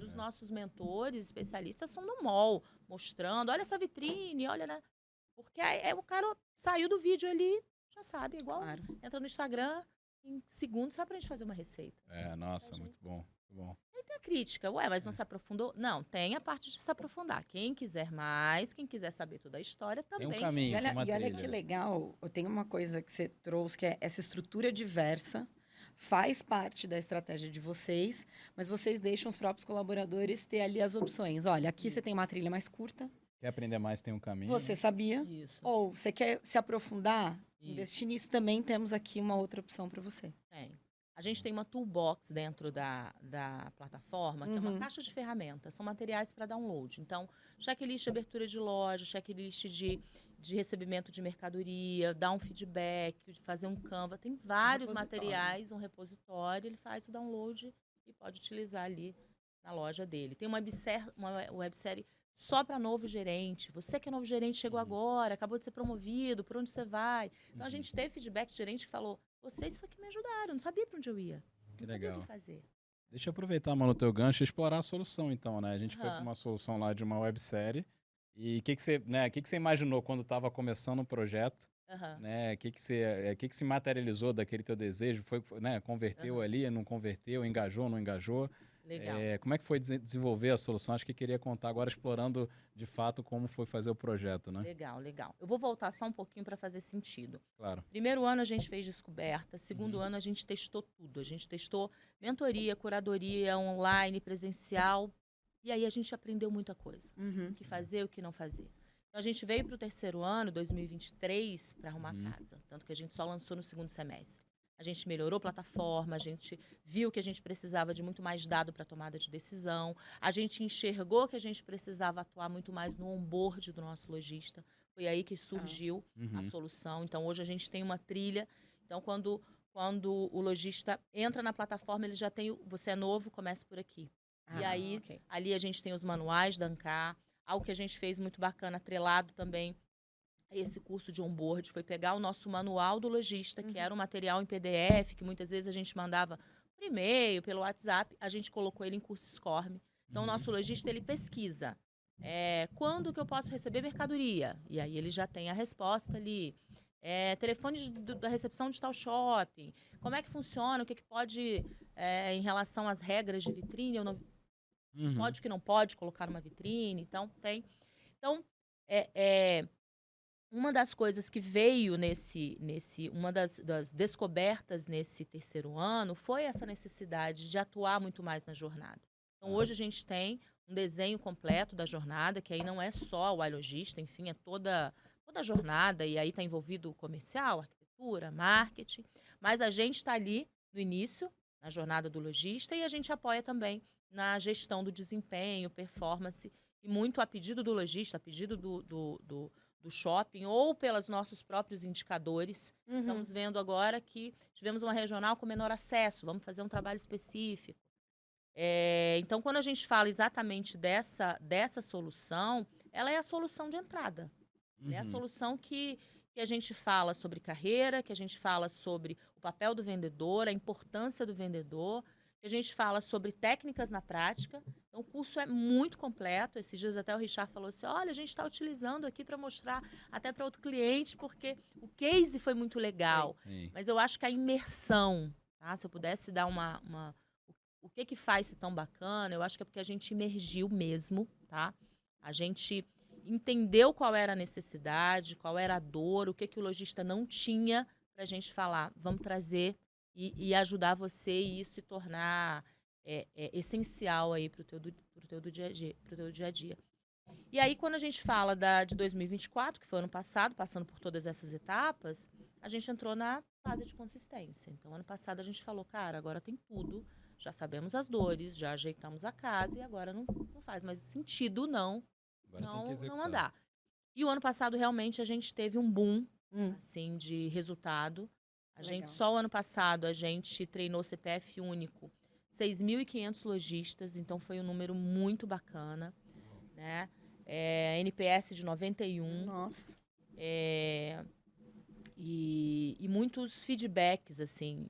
mentores, especialistas, são no mall, mostrando, olha essa vitrine, olha... Né? Porque aí, o cara saiu do vídeo ali... Já sabe, igual entra no Instagram, em segundos você aprende a fazer uma receita. Nossa, muito bom. Muito bom. E a crítica. Ué, mas não se aprofundou? Não, tem a parte de se aprofundar. Quem quiser mais, quem quiser saber toda a história também. Tem um caminho, tem uma E olha trilha. que legal, tem uma coisa que você trouxe, que é essa estrutura diversa, faz parte da estratégia de vocês, mas vocês deixam os próprios colaboradores ter ali as opções. Olha, aqui você tem uma trilha mais curta, Quer aprender mais, tem um caminho. você sabia, Isso. ou você quer se aprofundar, Isso. investir nisso também, temos aqui uma outra opção para você. Tem. A gente tem uma toolbox dentro da plataforma, que é uma Uhum. caixa de ferramentas, são materiais para download. Então, checklist de abertura de loja, checklist de recebimento de mercadoria, dar um feedback, fazer um Canva. Tem vários Repositório. materiais, um repositório, ele faz o download e pode utilizar ali na loja dele. Tem uma websérie só para novo gerente. Você que é novo gerente, chegou agora, acabou de ser promovido, por onde você vai? Então, a gente teve feedback de gerente que falou, vocês foi que me ajudaram, eu não sabia para onde eu ia. Que Não sabia o legal. que fazer. Deixa eu aproveitar, Manu, o teu gancho e explorar a solução, então, né? A gente foi Aham. para uma solução lá de uma websérie. E o que você imaginou quando estava começando o projeto? Aham. Né? O que se materializou daquele teu desejo? Né? Converteu Aham. ali, não converteu, engajou, não engajou? Legal. Como é que foi desenvolver a solução? Acho que queria contar agora, explorando de fato como foi fazer o projeto, né? Legal, legal. Eu vou voltar só um pouquinho para fazer sentido. Claro. Primeiro ano a gente fez descoberta, segundo ano a gente testou tudo. A gente testou mentoria, curadoria, online, presencial. E aí a gente aprendeu muita coisa. Uhum. O que fazer, o que não fazer. Então a gente veio para o terceiro ano, 2023, para arrumar casa. Tanto que a gente só lançou no segundo semestre. A gente melhorou a plataforma, a gente viu que a gente precisava de muito mais dado para tomada de decisão. A gente enxergou que a gente precisava atuar muito mais no onboard do nosso lojista. Foi aí que surgiu a solução. Então, hoje a gente tem uma trilha. Então, quando o lojista entra na plataforma, ele já tem você é novo, comece por aqui. E aí, ok. ali a gente tem os manuais da Ancar. Algo que a gente fez muito bacana, atrelado também a esse curso de onboard, foi pegar o nosso manual do lojista, que era um material em PDF, que muitas vezes a gente mandava por e-mail, pelo WhatsApp, a gente colocou ele em curso SCORM. Então, o nosso lojista, ele pesquisa. Quando que eu posso receber mercadoria? E aí ele já tem a resposta ali. Telefone da recepção de tal shopping. Como é que funciona? O que pode, em relação às regras de vitrine? Eu não, pode que não pode colocar numa vitrine. Então, tem. Então, uma das coisas que veio uma das descobertas nesse terceiro ano foi essa necessidade de atuar muito mais na jornada. Então, hoje a gente tem um desenho completo da jornada, que aí não é só o iLogista, enfim, é toda a jornada, e aí está envolvido o comercial, arquitetura, marketing, mas a gente está ali no início, na jornada do lojista, e a gente apoia também na gestão do desempenho, performance, e muito a pedido do lojista, a pedido do shopping, ou pelos nossos próprios indicadores. Estamos vendo agora que tivemos uma regional com menor acesso, vamos fazer um trabalho específico. Então, quando a gente fala exatamente dessa solução, ela é a solução de entrada. É a solução que a gente fala sobre carreira, que a gente fala sobre o papel do vendedor, a importância do vendedor, que a gente fala sobre técnicas na prática. Então, o curso é muito completo. Esses dias até o Richard falou assim, olha, a gente está utilizando aqui para mostrar até para outro cliente, porque o case foi muito legal. Sim. Mas eu acho que a imersão, tá? Se eu pudesse dar o que faz ser tão bacana, eu acho que é porque a gente imergiu mesmo, tá? A gente entendeu qual era a necessidade, qual era a dor, o que o lojista não tinha para a gente falar, vamos trazer e ajudar você e isso se tornar essencial aí para o teu dia a dia. E aí, quando a gente fala de 2024, que foi ano passado, passando por todas essas etapas, a gente entrou na fase de consistência. Então, ano passado a gente falou, cara, agora tem tudo, já sabemos as dores, já ajeitamos a casa e agora não faz mais sentido não andar. E o ano passado, realmente, a gente teve um boom, assim, de resultado. Só o ano passado, a gente treinou CPF único, 6.500 lojistas, então foi um número muito bacana, né? NPS de 91. Nossa. E muitos feedbacks, assim,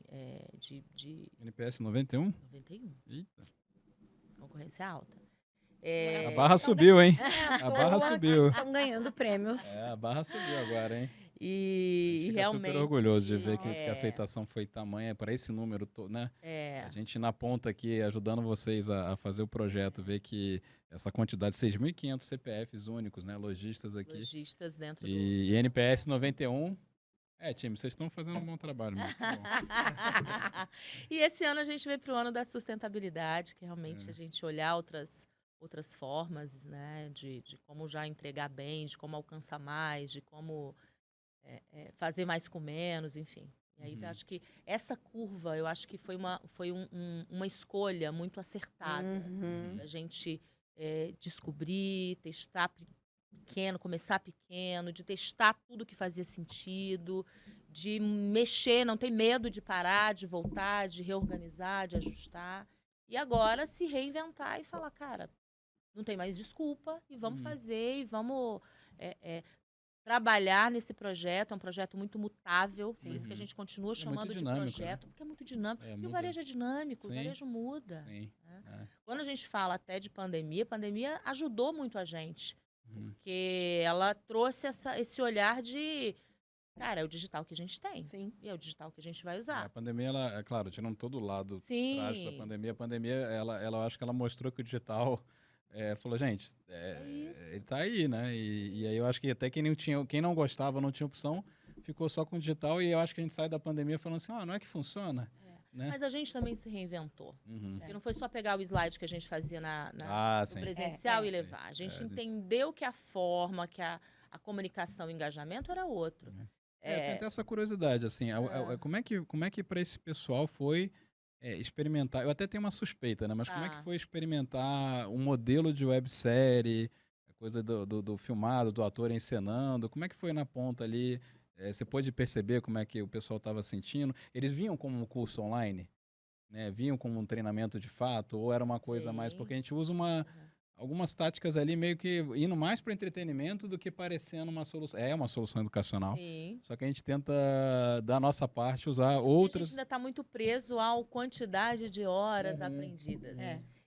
de NPS 91? 91. Eita. Concorrência alta. A barra subiu, hein? A barra subiu. Estão ganhando prêmios. A barra subiu agora, hein? E Fica realmente... super orgulhoso de ver que é, a aceitação foi tamanha para esse número, né? é, A gente na ponta aqui, ajudando vocês a fazer o projeto, ver que essa quantidade de 6.500 CPFs únicos, né? Lojistas aqui. lojistas dentro do... E NPS 91. Time, vocês estão fazendo um bom trabalho mesmo. Que bom. E esse ano a gente veio para o ano da sustentabilidade, que realmente a gente olhar outras formas, né, de como já entregar bem, de como alcançar mais, de como fazer mais com menos, enfim. E aí acho que essa curva, eu acho que foi uma escolha muito acertada. A gente descobrir, testar pequeno, começar pequeno, de testar tudo que fazia sentido, de mexer, não ter medo de parar, de voltar, de reorganizar, de ajustar. E agora se reinventar e falar, cara, não tem mais desculpa e vamos fazer e vamos trabalhar nesse projeto. É um projeto muito mutável, por isso que a gente continua chamando de projeto, porque é muito dinâmico. E o varejo é dinâmico, o varejo muda. Sim. Quando a gente fala até de pandemia, a pandemia ajudou muito a gente. Porque ela trouxe esse olhar de, cara, é o digital que a gente tem. Sim. E é o digital que a gente vai usar. A pandemia, ela, é claro, tirando todo o lado trágico da pandemia, a pandemia, ela acho que ela mostrou que o digital falou, gente, ele tá aí, né? E aí eu acho que até quem não gostava, não tinha opção, ficou só com o digital, e eu acho que a gente sai da pandemia falando assim, não é que funciona. Né? Mas a gente também se reinventou. Porque não foi só pegar o slide que a gente fazia no presencial e levar. A gente entendeu que a forma, que a comunicação, o engajamento era outro. Eu tenho até essa curiosidade, assim, como é que para esse pessoal foi experimentar, eu até tenho uma suspeita, né? Mas como é que foi experimentar um modelo de websérie, a coisa do filmado, do ator encenando, como é que foi na ponta ali? Você pôde perceber como é que o pessoal estava sentindo? Eles vinham como um curso online? Né? Vinham como um treinamento de fato? Ou era uma coisa mais... Porque a gente usa algumas táticas ali meio que indo mais para entretenimento do que parecendo uma solução. É uma solução educacional. Sim. Só que a gente tenta, da nossa parte, usar outras... A gente ainda está muito preso à quantidade de horas aprendidas.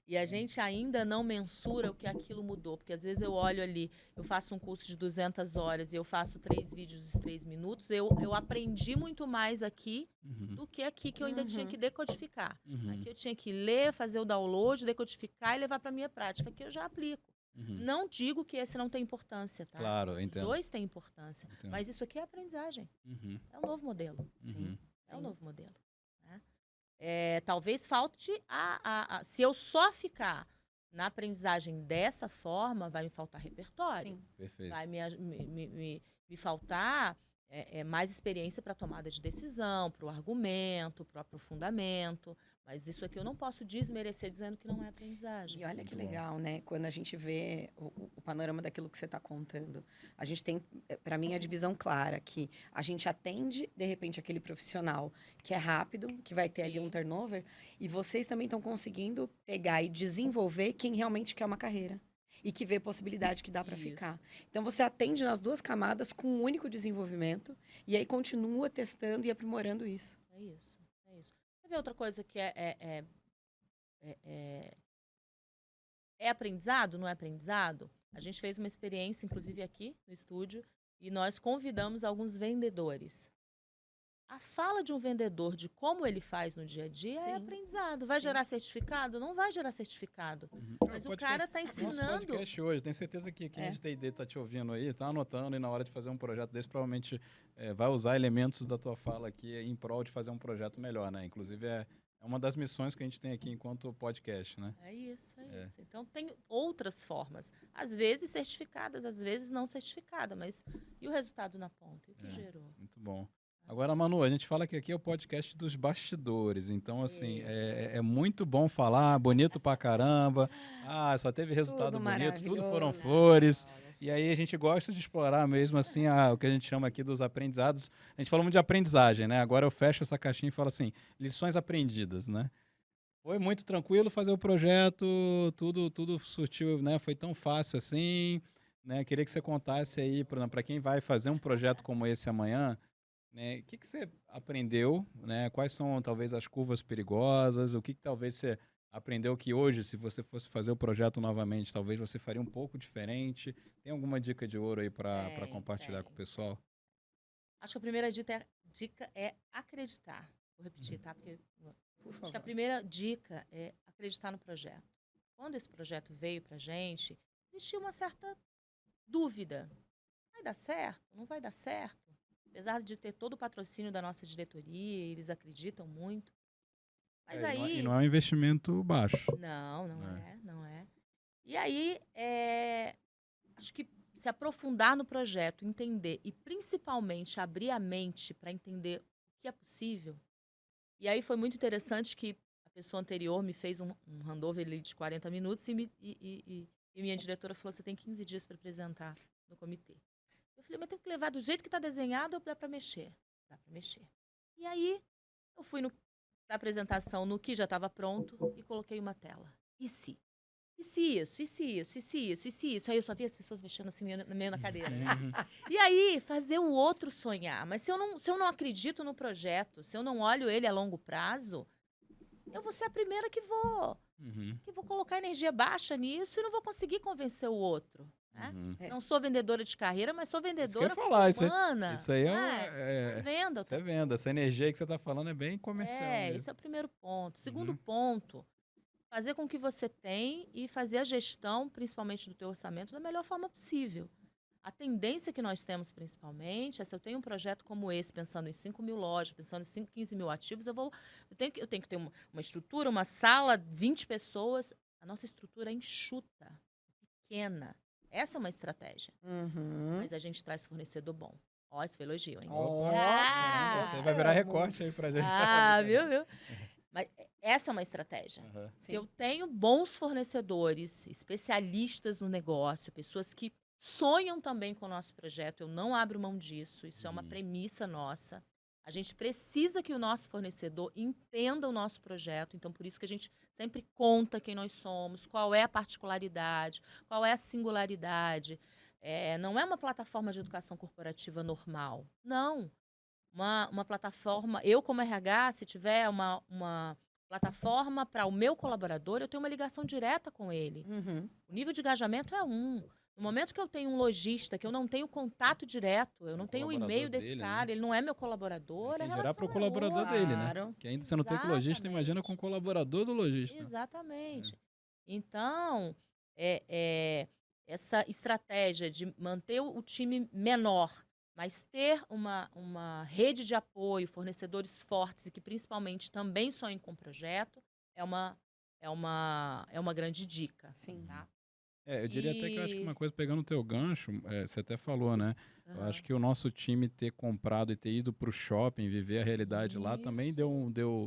E a gente ainda não mensura o que aquilo mudou. Porque às vezes eu olho ali, eu faço um curso de 200 horas e eu faço 3 vídeos de 3 minutos. Eu aprendi muito mais aqui do que aqui, que eu ainda tinha que decodificar. Aqui eu tinha que ler, fazer o download, decodificar e levar para a minha prática. Aqui eu já aplico. Não digo que esse não tem importância, tá? Claro, eu entendo. Os dois têm importância. Mas isso aqui é aprendizagem. É um novo modelo. É um novo modelo. Talvez falte se eu só ficar na aprendizagem dessa forma, vai me faltar repertório. Sim. Perfeito. Vai me faltar mais experiência para tomada de decisão, para o argumento, para o aprofundamento. Mas isso aqui eu não posso desmerecer dizendo que não é aprendizagem. E olha que legal, né? Quando a gente vê o panorama daquilo que você está contando. A gente tem, para mim, a divisão clara que a gente atende, de repente, aquele profissional que é rápido, que vai ter ali um turnover, e vocês também estão conseguindo pegar e desenvolver quem realmente quer uma carreira. E que vê possibilidade que dá para ficar. Então, você atende nas duas camadas com um único desenvolvimento, e aí continua testando e aprimorando isso. É isso. Quer ver outra coisa que é aprendizado, não é aprendizado? A gente fez uma experiência, inclusive aqui no estúdio, e nós convidamos alguns vendedores. A fala de um vendedor de como ele faz no dia a dia é aprendizado. Vai gerar certificado? Não vai gerar certificado. Mas o cara está ensinando... Nosso podcast hoje, tenho certeza que quem de TD está te ouvindo aí, está anotando, e na hora de fazer um projeto desse, provavelmente vai usar elementos da tua fala aqui em prol de fazer um projeto melhor, né? Inclusive, é uma das missões que a gente tem aqui enquanto podcast, né? É isso. Então, tem outras formas. Às vezes certificadas, às vezes não certificadas. Mas e o resultado na ponta? E o que gerou? Muito bom. Agora, Manu, a gente fala que aqui é o podcast dos bastidores, então, assim, é muito bom falar, bonito pra caramba, só teve resultado bonito, tudo foram flores, e aí a gente gosta de explorar mesmo, assim, o que a gente chama aqui dos aprendizados. A gente fala muito de aprendizagem, né? Agora eu fecho essa caixinha e falo assim, lições aprendidas, né? Foi muito tranquilo fazer o projeto, tudo surtiu, né? Foi tão fácil assim, né? Queria que você contasse aí, para quem vai fazer um projeto como esse amanhã, né? O que você aprendeu, né? Quais são, talvez, as curvas perigosas? O que talvez você aprendeu que hoje, se você fosse fazer o projeto novamente, talvez você faria um pouco diferente? Tem alguma dica de ouro aí para compartilhar com o pessoal? Acho que a primeira dica é acreditar. Vou repetir, tá? Porque Por acho que a favor. primeira dica é acreditar no projeto. Quando esse projeto veio pra gente, existia uma certa dúvida. Vai dar certo? Não vai dar certo? Apesar de ter todo o patrocínio da nossa diretoria, eles acreditam muito. Mas E aí... não é um investimento baixo. Não É. não é. E aí, acho que se aprofundar no projeto, entender e principalmente abrir a mente para entender o que é possível. E aí foi muito interessante que a pessoa anterior me fez um handover ali de 40 minutos e minha diretora falou: você tem 15 dias para apresentar no comitê. Eu falei: mas tem que levar do jeito que está desenhado ou dá para mexer? Dá para mexer. E aí eu fui para apresentação no que já estava pronto e coloquei uma tela. E se? E se isso? E se isso? E se isso? E se isso? Aí eu só vi as pessoas mexendo assim meio na cadeira. E aí, fazer o outro sonhar. Mas se eu não acredito no projeto, se eu não olho ele a longo prazo, eu vou ser a primeira que vou colocar energia baixa nisso e não vou conseguir convencer o outro. Né? Não sou vendedora de carreira, mas sou vendedora humana. Isso aí Isso é venda. Isso é venda. Essa energia que você está falando é bem comercial mesmo. Esse é o primeiro ponto. Segundo ponto, fazer com que você tem e fazer a gestão, principalmente do teu orçamento, da melhor forma possível. A tendência que nós temos, principalmente, é se eu tenho um projeto como esse, pensando em 5 mil lojas, pensando em 15 mil ativos, eu tenho que ter uma estrutura, uma sala, 20 pessoas. A nossa estrutura é enxuta, pequena. Essa é uma estratégia. Mas a gente traz fornecedor bom. Ó, isso foi elogio, hein? Você vai virar recorte aí pra gente. Viu? Mas essa é uma estratégia. Se eu tenho bons fornecedores, especialistas no negócio, pessoas que sonham também com o nosso projeto, eu não abro mão disso, isso é uma premissa nossa. A gente precisa que o nosso fornecedor entenda o nosso projeto, então por isso que a gente sempre conta quem nós somos, qual é a particularidade, qual é a singularidade. Não é uma plataforma de educação corporativa normal, não. Uma plataforma, eu como RH, se tiver uma plataforma para o meu colaborador, eu tenho uma ligação direta com ele. O nível de engajamento é 1. No momento que eu tenho um lojista, que eu não tenho contato direto, eu não tenho o e-mail desse cara, ele não é meu colaborador, tem que gerar para o colaborador dele, né? Que ainda você não tem com o lojista, imagina com o colaborador do lojista. Exatamente. Então, essa estratégia de manter o time menor, mas ter uma rede de apoio, fornecedores fortes e que principalmente também sonhem com o projeto, é uma grande dica. Sim. Tá? Eu diria até que eu acho que uma coisa, pegando o teu gancho, você até falou, né? Eu acho que o nosso time ter comprado e ter ido para o shopping, viver a realidade lá, também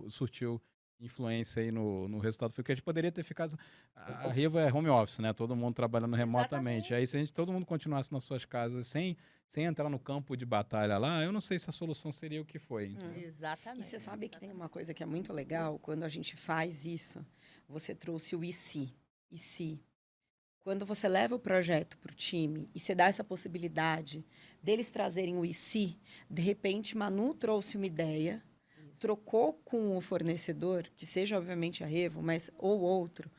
surtiu influência aí no resultado. Porque a gente poderia ter ficado... A Riva é home office, né? Todo mundo trabalhando remotamente. Aí se a gente, todo mundo continuasse nas suas casas sem entrar no campo de batalha lá, eu não sei se a solução seria o que foi. Então. Exatamente. E você sabe que tem uma coisa que é muito legal, quando a gente faz isso, você trouxe o e se. Quando você leva o projeto para o time e você dá essa possibilidade deles trazerem o e se, de repente Manu trouxe uma ideia, trocou com o fornecedor, que seja obviamente a Revo, mas ou outro,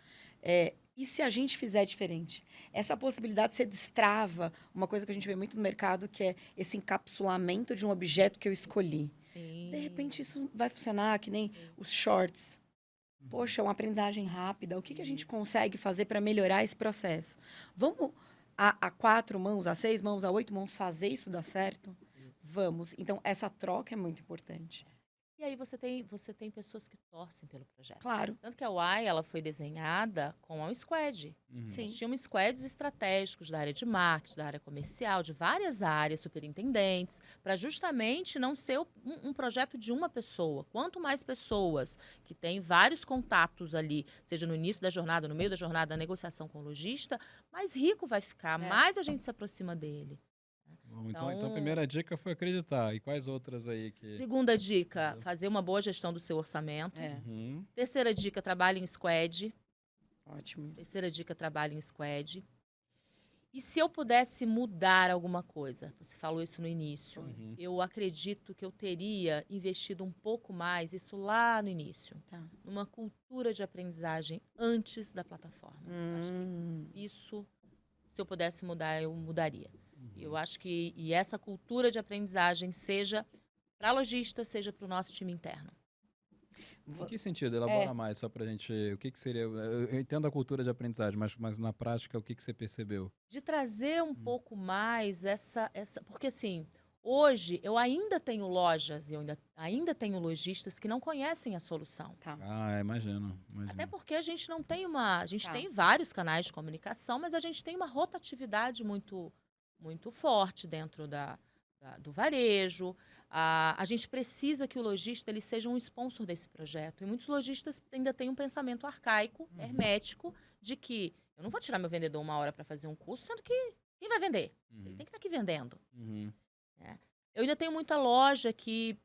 e se a gente fizer diferente? Essa possibilidade você destrava uma coisa que a gente vê muito no mercado, que é esse encapsulamento de um objeto que eu escolhi. Sim. De repente isso vai funcionar, que nem os shorts. Poxa, uma aprendizagem rápida. O que a gente consegue fazer para melhorar esse processo? Vamos a 4 mãos, a 6 mãos, a 8 mãos fazer isso dar certo? Vamos. Então, essa troca é muito importante. E aí você tem pessoas que torcem pelo projeto. Claro. Tanto que a UAI, ela foi desenhada com um squad. Sim. Nós tínhamos squads estratégicos da área de marketing, da área comercial, de várias áreas, superintendentes, para justamente não ser um projeto de uma pessoa. Quanto mais pessoas que têm vários contatos ali, seja no início da jornada, no meio da jornada, na negociação com o lojista, mais rico vai ficar, mais a gente se aproxima dele. Então, a primeira dica foi acreditar. E quais outras aí? Segunda dica, fazer uma boa gestão do seu orçamento. Terceira dica, trabalhe em squad. Ótimo. Terceira dica, trabalhe em squad. E se eu pudesse mudar alguma coisa, você falou isso no início, eu acredito que eu teria investido um pouco mais, isso lá no início, numa cultura de aprendizagem antes da plataforma. Acho que isso, se eu pudesse mudar, eu mudaria. Eu acho que essa cultura de aprendizagem seja para lojista, seja para o nosso time interno. Em que sentido? Elabora mais, só pra gente... O que seria... Eu entendo a cultura de aprendizagem, mas na prática, o que você percebeu? De trazer um pouco mais essa... Porque, assim, hoje eu ainda tenho lojas e eu ainda tenho lojistas que não conhecem a solução. Tá. Imagino. Até porque a gente não tem uma... A gente tem vários canais de comunicação, mas a gente tem uma rotatividade muito, muito forte dentro do varejo. A gente precisa que o lojista ele seja um sponsor desse projeto. E muitos lojistas ainda têm um pensamento arcaico, hermético, de que eu não vou tirar meu vendedor 1 hora para fazer um curso, sendo que quem vai vender? Ele tem que estar aqui vendendo. Eu ainda tenho muita loja que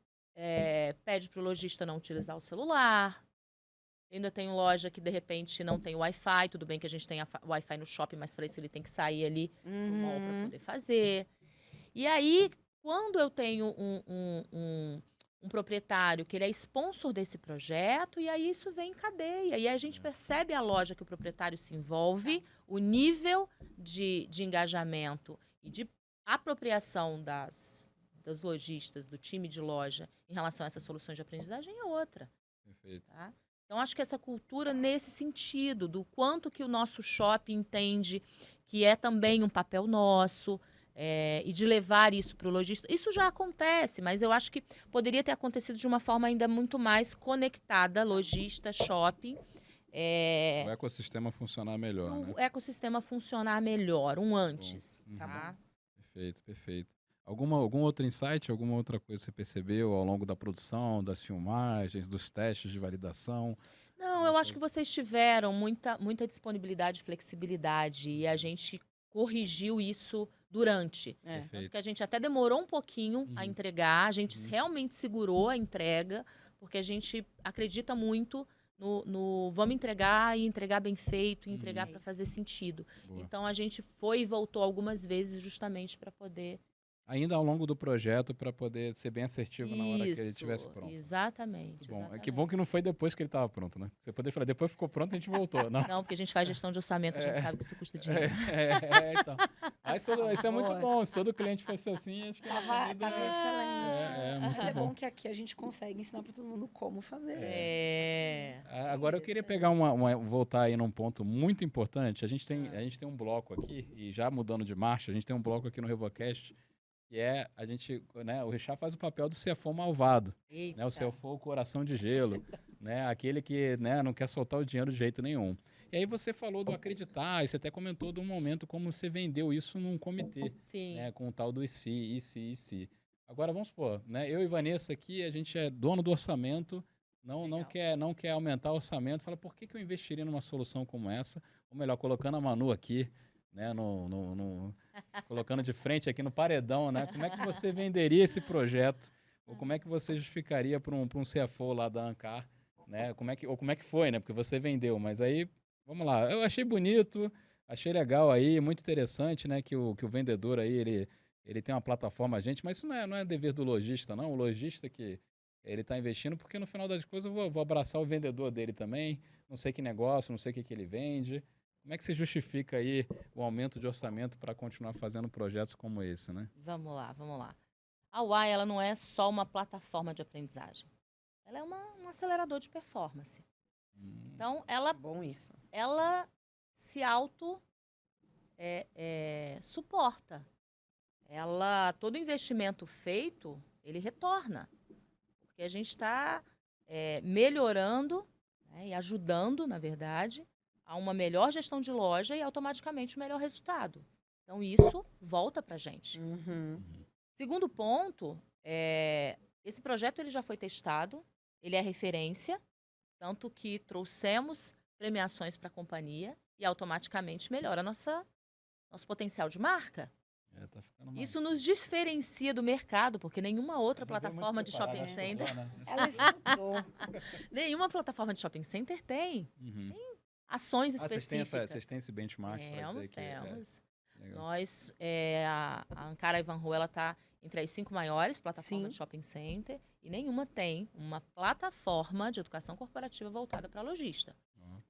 pede para o lojista não utilizar o celular. Eu ainda tenho loja que, de repente, não tem Wi-Fi. Tudo bem que a gente tem Wi-Fi no shopping, mas para isso ele tem que sair ali no mall para poder fazer. E aí, quando eu tenho um proprietário que ele é sponsor desse projeto, e aí isso vem em cadeia. E aí a gente percebe a loja que o proprietário se envolve, o nível de engajamento e de apropriação dos lojistas, do time de loja, em relação a essas soluções de aprendizagem é outra. Perfeito. Tá? Então, acho que essa cultura nesse sentido, do quanto que o nosso shopping entende que é também um papel nosso, e de levar isso para o lojista. Isso já acontece, mas eu acho que poderia ter acontecido de uma forma ainda muito mais conectada, lojista, shopping. O ecossistema funcionar melhor, né? O ecossistema funcionar melhor, antes. Bom. Tá? Perfeito. Algum outro insight, alguma outra coisa que você percebeu ao longo da produção, das filmagens, dos testes de validação? Não, eu acho que vocês tiveram muita disponibilidade e flexibilidade, e a gente corrigiu isso durante. Tanto que a gente até demorou um pouquinho a entregar, a gente realmente segurou a entrega, porque a gente acredita muito no vamos entregar e entregar bem feito, e entregar para fazer sentido. Boa. Então a gente foi e voltou algumas vezes justamente para poder... Ainda ao longo do projeto, para poder ser bem assertivo na hora que ele estivesse pronto. Exatamente. Bom. Que bom que não foi depois que ele estava pronto, né? Você poderia falar, depois ficou pronto, a gente voltou. Não, porque a gente faz gestão de orçamento, a gente sabe que isso custa dinheiro. Então. Isso é muito bom. Se todo cliente fosse assim, acho que... Tava excelente. Muito Mas é bom que aqui a gente consegue ensinar para todo mundo como fazer. Agora eu queria pegar voltar aí num ponto muito importante. A gente tem um bloco aqui, e já mudando de marcha, a gente tem um bloco aqui no RevoCast, que o Richard faz o papel do CFO malvado, né? O CFO coração de gelo, né? Aquele que, né, não quer soltar o dinheiro de jeito nenhum. E aí você falou do acreditar, e você até comentou de um momento como você vendeu isso num comitê, né, com o tal do IC. Agora vamos supor, né, eu e Vanessa aqui, a gente é dono do orçamento, não quer aumentar o orçamento, fala, por que eu investiria numa solução como essa? Ou melhor, colocando a Manu aqui, né, colocando de frente aqui no paredão, né? Como é que você venderia esse projeto? Ou como é que você justificaria para um CFO lá da Ancar, né? Como é que foi, né? Porque você vendeu, mas aí, vamos lá. Eu achei bonito, achei legal aí, muito interessante, né? Que o vendedor aí, ele tem uma plataforma, mas isso não é dever do lojista, não. O lojista que ele está investindo, porque no final das coisas eu vou abraçar o vendedor dele também, não sei que negócio, não sei o que ele vende. Como é que você justifica aí o aumento de orçamento para continuar fazendo projetos como esse, né? Vamos lá. A Uai, ela não é só uma plataforma de aprendizagem. Ela é um acelerador de performance. Então, ela se suporta. Todo investimento feito, ele retorna. Porque a gente está melhorando, né, e ajudando, na verdade, a uma melhor gestão de loja e automaticamente um melhor resultado. Então, isso volta para a gente. Segundo ponto, esse projeto ele já foi testado, ele é referência, tanto que trouxemos premiações para a companhia e automaticamente melhora nosso potencial de marca. Tá ficando mais. Isso nos diferencia do mercado, porque nenhuma outra plataforma de shopping center... Ela estudou. Nenhuma plataforma de shopping center tem ações específicas. Vocês têm esse benchmark para dizer que... Temos. Nós, a Ankara Ivanhoe, ela está entre as 5 maiores plataformas de shopping center e nenhuma tem uma plataforma de educação corporativa voltada para lojista.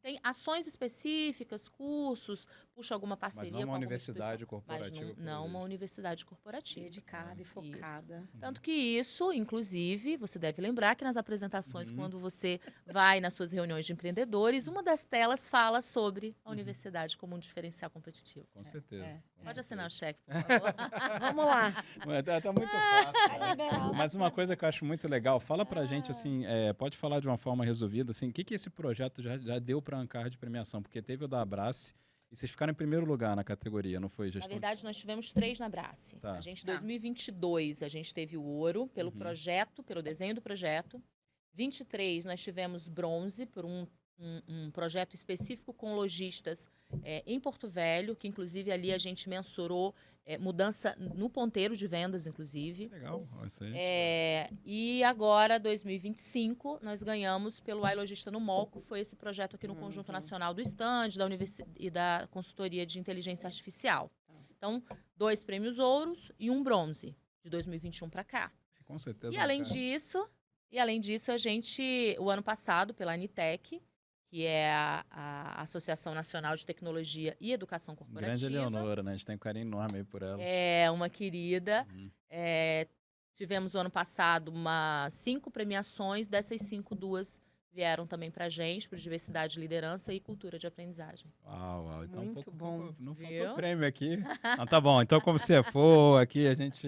tem ações específicas, cursos, puxa alguma Mas parceria não com uma alguma universidade instituição, corporativa. mas pelo não uma visto. universidade corporativa. Dedicada e focada. Tanto que isso, inclusive, você deve lembrar que nas apresentações, Uhum. quando você vai nas suas reuniões de empreendedores, uma das telas fala sobre a universidade como um diferencial competitivo. Com certeza. é. com Pode assinar o certeza. cheque, por favor. Vamos lá. Mas tá muito fácil. Tá né? liberado. Mas uma coisa que eu acho muito legal, fala pra gente assim, pode falar de uma forma resumida, assim, o que esse projeto já deu para Ancar de premiação? Porque teve o da Abrace e vocês ficaram em primeiro lugar na categoria, não foi? Na Gestão verdade, nós tivemos 3 na Brace. Tá. A gente, em 2022, a gente teve o ouro pelo Uhum. projeto, pelo desenho do projeto. 23, nós tivemos bronze por um projeto específico com lojistas em Porto Velho, que inclusive ali a gente mensurou mudança no ponteiro de vendas, inclusive. Legal, ó, isso aí. E agora, 2025, nós ganhamos pelo iLogista no Molco. Foi esse projeto aqui no Conjunto Nacional do Stand e da Consultoria de Inteligência Artificial. Então, 2 prêmios ouros e 1 bronze, de 2021 para cá. Com certeza. E além cara. disso, a gente, o ano passado, pela Anitec, que é a Associação Nacional de Tecnologia e Educação Corporativa. Grande Eleonora, né? A gente tem um carinho enorme aí por ela. É uma querida. Uhum. Tivemos o ano passado 5 premiações, dessas 5, 2 vieram também pra gente, por diversidade, liderança e cultura de aprendizagem. Uau. Então Muito bom. Não faltou Viu? prêmio aqui. Não, tá bom. Então, como você for aqui, a gente...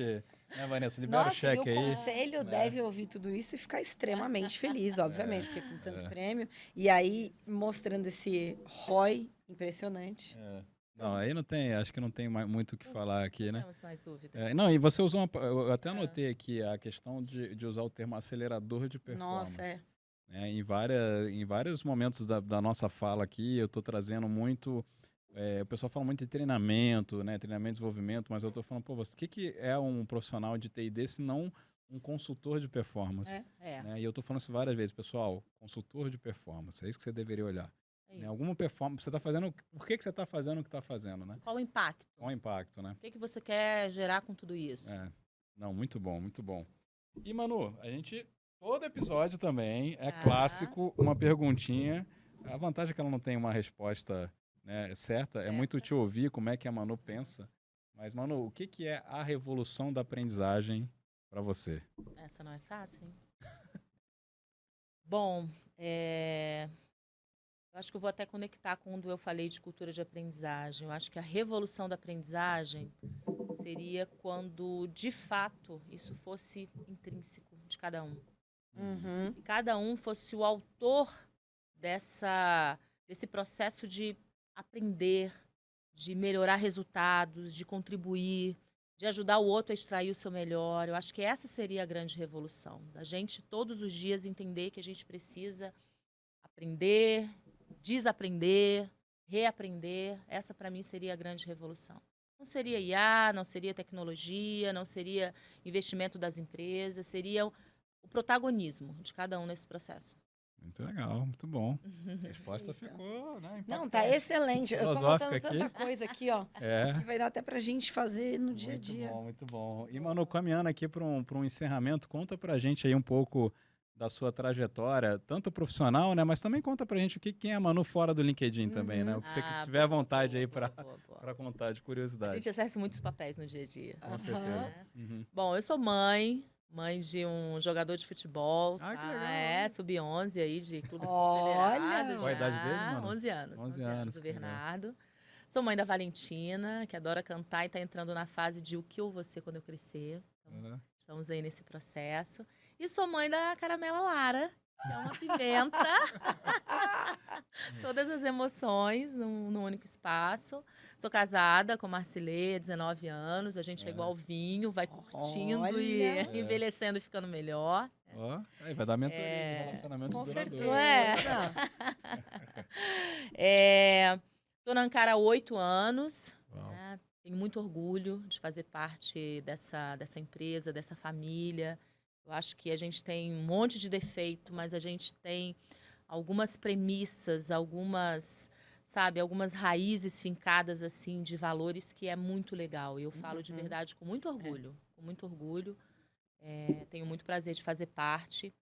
Né, Vanessa, libera o Nossa, e cheque o aí. conselho né? deve ouvir tudo isso e ficar extremamente feliz, obviamente, porque com tanto prêmio. E aí, mostrando esse ROI impressionante. Não, aí não tem, acho que não tem muito o que falar aqui, né? Temos mais dúvidas. Não, e você usou eu até anotei aqui a questão de usar o termo acelerador de performance. Nossa, Né, em vários momentos da nossa fala aqui, eu estou trazendo muito... o pessoal fala muito de treinamento, né? Treinamento e desenvolvimento, mas eu estou falando, pô, o que é um profissional de TI se não um consultor de performance? Né? E eu estou falando isso várias vezes, pessoal, consultor de performance, é isso que você deveria olhar. Né? Alguma performance, você está fazendo, por que você está fazendo o que está fazendo, né? Qual o impacto? Qual o impacto, né? O que você quer gerar com tudo isso? Não, muito bom, muito bom. E, Manu, todo episódio também é clássico, uma perguntinha. A vantagem é que ela não tem uma resposta, né, certa. É muito te ouvir como é que a Manu pensa. Mas, Manu, o que é a revolução da aprendizagem para você? Essa não é fácil, hein? Bom, eu acho que eu vou até conectar com quando eu falei de cultura de aprendizagem. Eu acho que a revolução da aprendizagem seria quando, de fato, isso fosse intrínseco de cada um. Uhum. E cada um fosse o autor desse processo de aprender, de melhorar resultados, de contribuir, de ajudar o outro a extrair o seu melhor. Eu acho que essa seria a grande revolução. Da gente, todos os dias, entender que a gente precisa aprender, desaprender, reaprender. Essa, para mim, seria a grande revolução. Não seria IA, não seria tecnologia, não seria investimento das empresas, seria o protagonismo de cada um nesse processo. Muito legal, muito bom. A resposta ficou, né, Não, tá excelente. Eu tô filosófica anotando tanta coisa aqui, ó. Que vai dar até pra gente fazer no dia a dia. Muito bom. E, Manu, caminhando aqui para um encerramento, conta pra gente aí um pouco da sua trajetória, tanto profissional, né, mas também conta pra gente quem é a Manu fora do LinkedIn também, né? O que você tiver vontade aí para contar de curiosidade. A gente exerce muitos papéis no dia a dia. Com certeza. Uhum. Bom, eu sou mãe de um jogador de futebol, Que legal. sub-11 aí de clube Olha! confederado. Qual a idade dele, mano? 11 anos. 11 anos, o que legal. Bernardo. Sou mãe da Valentina, que adora cantar e está entrando na fase de o que eu vou ser quando eu crescer. Então, estamos aí nesse processo. E sou mãe da Caramela Lara, que é uma pimenta. Todas as emoções num único espaço. Sou casada com Marcilê, 19 anos. A gente é igual ao vinho, vai curtindo e envelhecendo e ficando melhor. Aí vai dar mentoria de relacionamentos Com duradouros. certeza. Estou na Ancar há 8 anos. Né? Tenho muito orgulho de fazer parte dessa empresa, dessa família. Eu acho que a gente tem um monte de defeito, mas a gente tem algumas premissas, algumas raízes fincadas assim de valores que é muito legal. E eu falo de verdade com muito orgulho, Tenho muito prazer de fazer parte.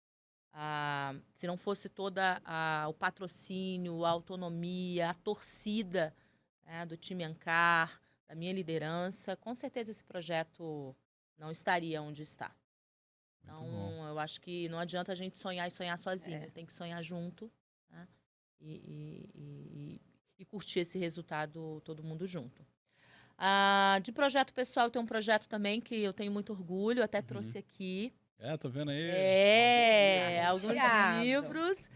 Se não fosse toda o patrocínio, a autonomia, a torcida, né, do time Ancar, da minha liderança, com certeza esse projeto não estaria onde está. Muito Então, bom. eu acho que não adianta a gente sonhar e sonhar sozinho. Tem que sonhar junto, né? E curtir esse resultado todo mundo junto. De projeto pessoal, tem um projeto também que eu tenho muito orgulho, até trouxe aqui. Tô vendo aí. Alguns Chiado. livros.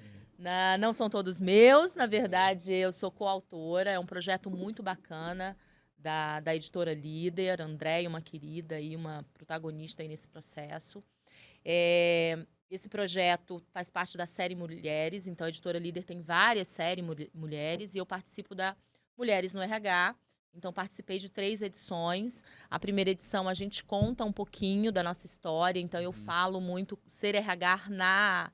Não são todos meus, na verdade, eu sou coautora. É um projeto muito bacana da editora Líder, Andréia, uma querida e uma protagonista aí nesse processo. Esse projeto faz parte da série Mulheres, então a editora Líder tem várias séries Mulheres e eu participo da Mulheres no RH. Então, participei de 3 edições. A primeira edição, a gente conta um pouquinho da nossa história. Então, eu falo muito ser RH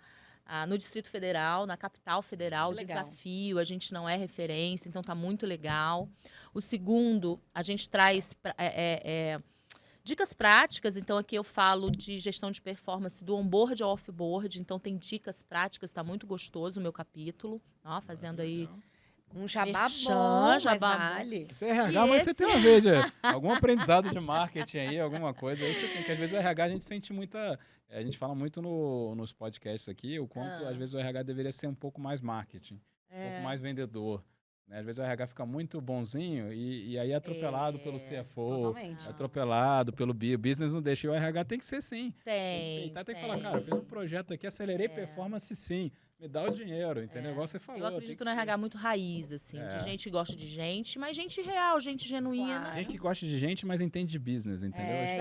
no Distrito Federal, na capital federal. Que legal. Desafio, a gente não é referência, então tá muito legal. O segundo, a gente traz dicas práticas. Então, aqui eu falo de gestão de performance do onboard ao offboard. Então, tem dicas práticas, tá muito gostoso o meu capítulo. Ó, fazendo aí... Um jabá Merchan, bom, mas jabá vale. Você é RH, mas você tem uma vez, algum aprendizado de marketing aí, alguma coisa. Aí você tem que, às vezes, o RH a gente sente muita... A gente fala muito nos podcasts aqui, o quanto, às vezes, o RH deveria ser um pouco mais marketing, um pouco mais vendedor. Né? Às vezes o RH fica muito bonzinho e aí é atropelado pelo CFO, Totalmente. atropelado pelo business não deixa. E o RH tem que ser sim. Tem que falar, cara, eu fiz um projeto aqui, acelerei performance sim. Me dá o dinheiro, entendeu? Igual você falou. Eu acredito no RH muito raiz, assim, de gente que gosta de gente, mas gente real, gente genuína. Claro. Gente que gosta de gente, mas entende de business, entendeu? Acho que é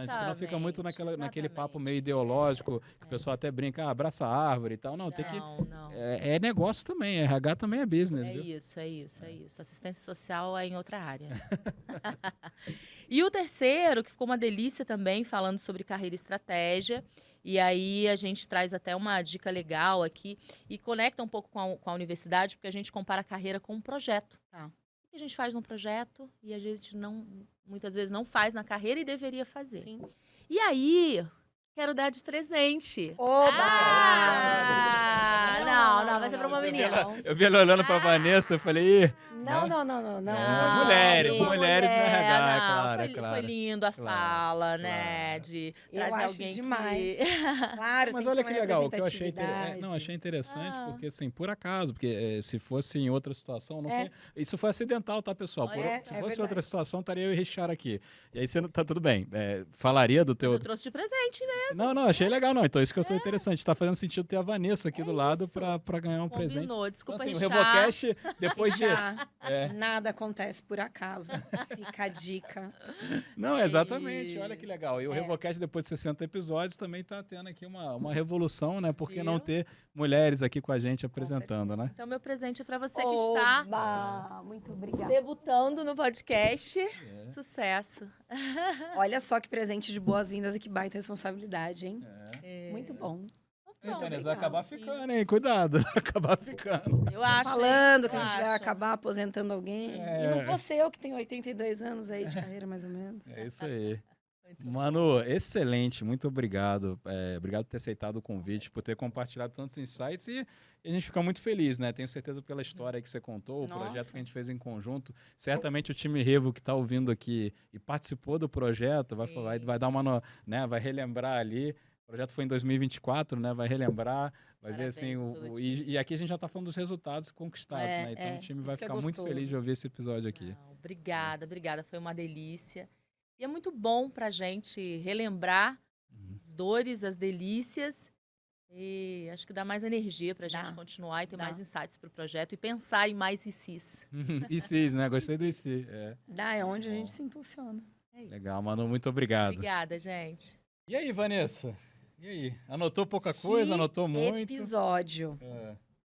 importante. Senão fica muito naquele papo meio ideológico, que o pessoal até brinca, abraça a árvore e tal. Não, tem que... Não. É negócio também, RH também é business, viu? É isso. Assistência social é em outra área. E o terceiro, que ficou uma delícia também, falando sobre carreira e estratégia. E aí a gente traz até uma dica legal aqui e conecta um pouco com a universidade, porque a gente compara a carreira com um projeto. Tá. O que a gente faz num projeto e a gente muitas vezes não faz na carreira e deveria fazer. Sim. E aí, quero dar de presente. Não, vai ser pra uma menina. Eu vi ela olhando pra Vanessa, eu falei... Não. Mulheres no RH, é claro. Foi lindo a fala, né? De trazer acho alguém demais. que... Claro, Mas tem olha que ter que uma legal, o que eu representatividade. achei interessante, porque assim, por acaso, porque se fosse em outra situação, não foi, isso foi acidental, tá, pessoal? Se fosse outra situação, estaria eu e Richard aqui. E aí você não tá tudo bem. Falaria do teu... Mas eu trouxe de presente mesmo. Não, achei legal, não. Então isso que eu sou interessante. Tá fazendo sentido ter a Vanessa aqui do lado pra ganhar um presente. Combinou, desculpa, então, assim, o Richard. Revocast, depois de... Nada acontece por acaso. Fica a dica. Não, exatamente. Olha que legal. E o Revocast, depois de 60 episódios, também tá tendo aqui uma revolução, né? Por que não ter mulheres aqui com a gente apresentando, né? Então, meu presente é pra você que está Muito obrigada. debutando no podcast. Sucesso. Olha só que presente de boas-vindas e que baita responsabilidade, hein? Muito bom. Então, eles vão acabar ficando, hein? Cuidado, acabar ficando. Eu acho. Falando que eu a gente vai acho. acabar aposentando alguém. E não fosse eu, que tenho 82 anos aí de carreira, mais ou menos. É isso aí. Manu, excelente, muito obrigado. Obrigado por ter aceitado o convite, por ter compartilhado tantos insights e a gente fica muito feliz, né? Tenho certeza pela história que você contou, o projeto que a gente fez em conjunto. Certamente o time Revo que está ouvindo aqui e participou do projeto vai dar uma, né? Vai relembrar ali. O projeto foi em 2024, né? Vai relembrar, vai ver assim. E aqui a gente já está falando dos resultados conquistados, né? Então o time vai ficar muito feliz de ouvir esse episódio aqui. Não, obrigada. Foi uma delícia. E é muito bom pra gente relembrar as dores, as delícias. E acho que dá mais energia pra gente continuar e ter mais insights pro projeto e pensar em mais ICs. ICs, né? Gostei do IC. É onde a gente se impulsiona. É isso. Legal, Manu, muito obrigado. Obrigada, gente. E aí, Vanessa? E aí? Anotou pouca coisa? Anotou muito? Episódio.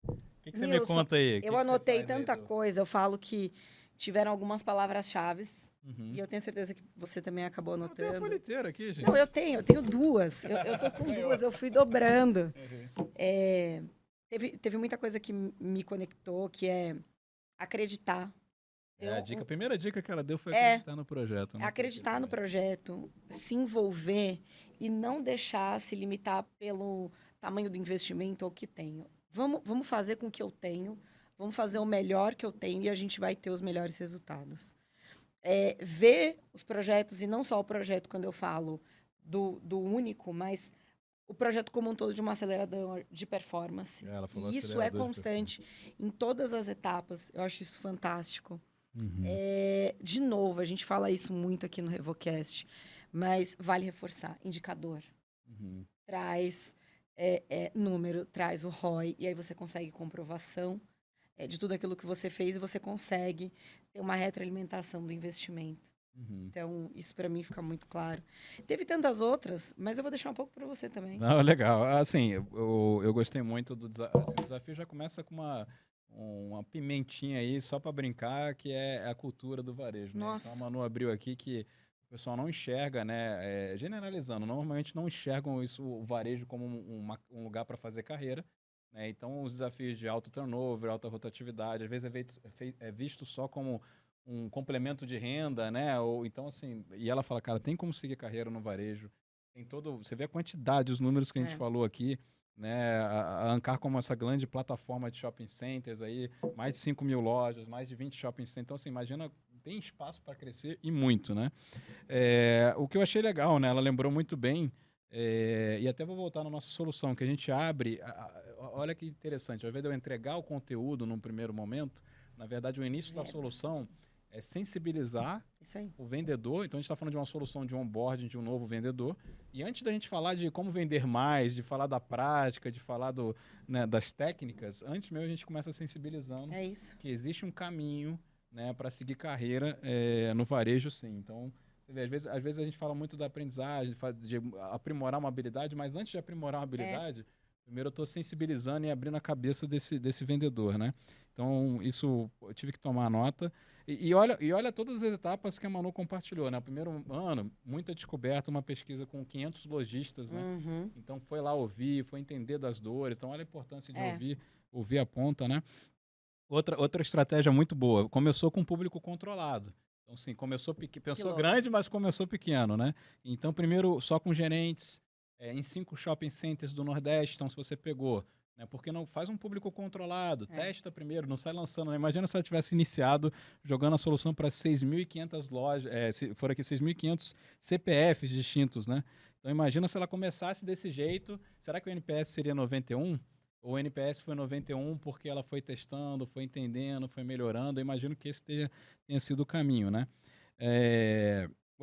O que você me conta aí? Eu anotei tanta coisa. Eu falo que tiveram algumas palavras-chave. E eu tenho certeza que você também acabou anotando. Eu tenho a folheteira aqui, gente. Não, eu tenho duas. Eu tô com duas, eu fui dobrando. Teve muita coisa que me conectou, que é acreditar. A primeira dica que ela deu foi acreditar no projeto. Né? Acreditar no projeto, se envolver e não deixar se limitar tamanho do investimento ou o que tenho. Vamos fazer com o que eu tenho, vamos fazer o melhor que eu tenho e a gente vai ter os melhores resultados. Ver os projetos, e não só o projeto quando eu falo do único, mas o projeto como um todo de uma aceleradora de performance. Ela falou e isso é constante em todas as etapas. Eu acho isso fantástico. Uhum. De novo, a gente fala isso muito aqui no Revocast, mas vale reforçar. Indicador. Uhum. Traz número, traz o ROI, e aí você consegue comprovação de tudo aquilo que você fez e você consegue ter uma retroalimentação do investimento. Uhum. Então, isso para mim fica muito claro. Teve tantas outras, mas eu vou deixar um pouco para você também. Não, legal. Assim, eu gostei muito do desafio. Assim, o desafio já começa com uma pimentinha aí, só para brincar, que é a cultura do varejo. Né? Nossa. Então, a Manu abriu aqui que o pessoal não enxerga, né? Generalizando, normalmente não enxergam o varejo como um lugar para fazer carreira. Né? Então, os desafios de alto turnover, alta rotatividade, às vezes é visto só como um complemento de renda, né? Ou então assim, e ela fala, cara, tem como seguir carreira no varejo. Tem você vê a quantidade, os números que a gente falou aqui, né? A Ancar como essa grande plataforma de shopping centers aí, mais de 5 mil lojas, mais de 20 shopping centers. Então, assim, imagina, tem espaço para crescer e muito, né? O que eu achei legal, né? Ela lembrou muito bem, e até vou voltar na nossa solução, que a gente abre, olha que interessante, ao invés de eu entregar o conteúdo num primeiro momento, na verdade, o início da solução é sensibilizar o vendedor. Então, a gente está falando de uma solução de onboarding de um novo vendedor. E antes da gente falar de como vender mais, de falar da prática, de falar das técnicas, antes mesmo a gente começa sensibilizando que existe um caminho, né, para seguir carreira no varejo, sim. Então, você vê, às vezes a gente fala muito da aprendizagem, de aprimorar uma habilidade, mas antes de aprimorar uma habilidade, primeiro eu estou sensibilizando e abrindo a cabeça desse vendedor, né? Então, isso eu tive que tomar nota. E olha todas as etapas que a Manu compartilhou, né? O primeiro ano, muita descoberta, uma pesquisa com 500 lojistas, né? Uhum. Então, foi lá ouvir, foi entender das dores. Então, olha a importância de ouvir a ponta, né? Outra estratégia muito boa, começou com um público controlado. Então, sim, pensou grande, mas começou pequeno, né? Então, primeiro, só com gerentes, em 5 shopping centers do Nordeste. Então, se você pegou... Porque não faz um público controlado, testa primeiro, não sai lançando. Né? Imagina se ela tivesse iniciado jogando a solução para 6.500 lojas, se for aqui 6.500 CPFs distintos, né? Então imagina se ela começasse desse jeito, será que o NPS seria 91? Ou o NPS foi 91 porque ela foi testando, foi entendendo, foi melhorando? Eu imagino que esse tenha sido o caminho, né?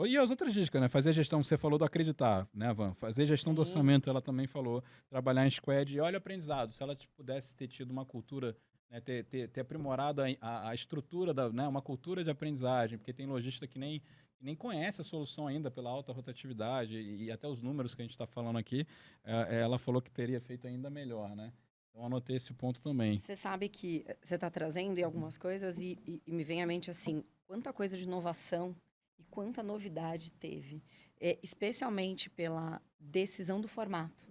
E as outras dicas, né? Fazer gestão, você falou do acreditar, né, Van? Fazer gestão do orçamento, ela também falou. Trabalhar em squad. E olha o aprendizado. Se ela pudesse ter tido uma cultura, né, ter aprimorado a estrutura, né, uma cultura de aprendizagem, porque tem lojista que nem conhece a solução ainda pela alta rotatividade e até os números que a gente está falando aqui, ela falou que teria feito ainda melhor, né? Então, anotei esse ponto também. Você sabe que você está trazendo algumas coisas e me vem à mente, assim, quanta coisa de inovação e quanta novidade teve, especialmente pela decisão do formato.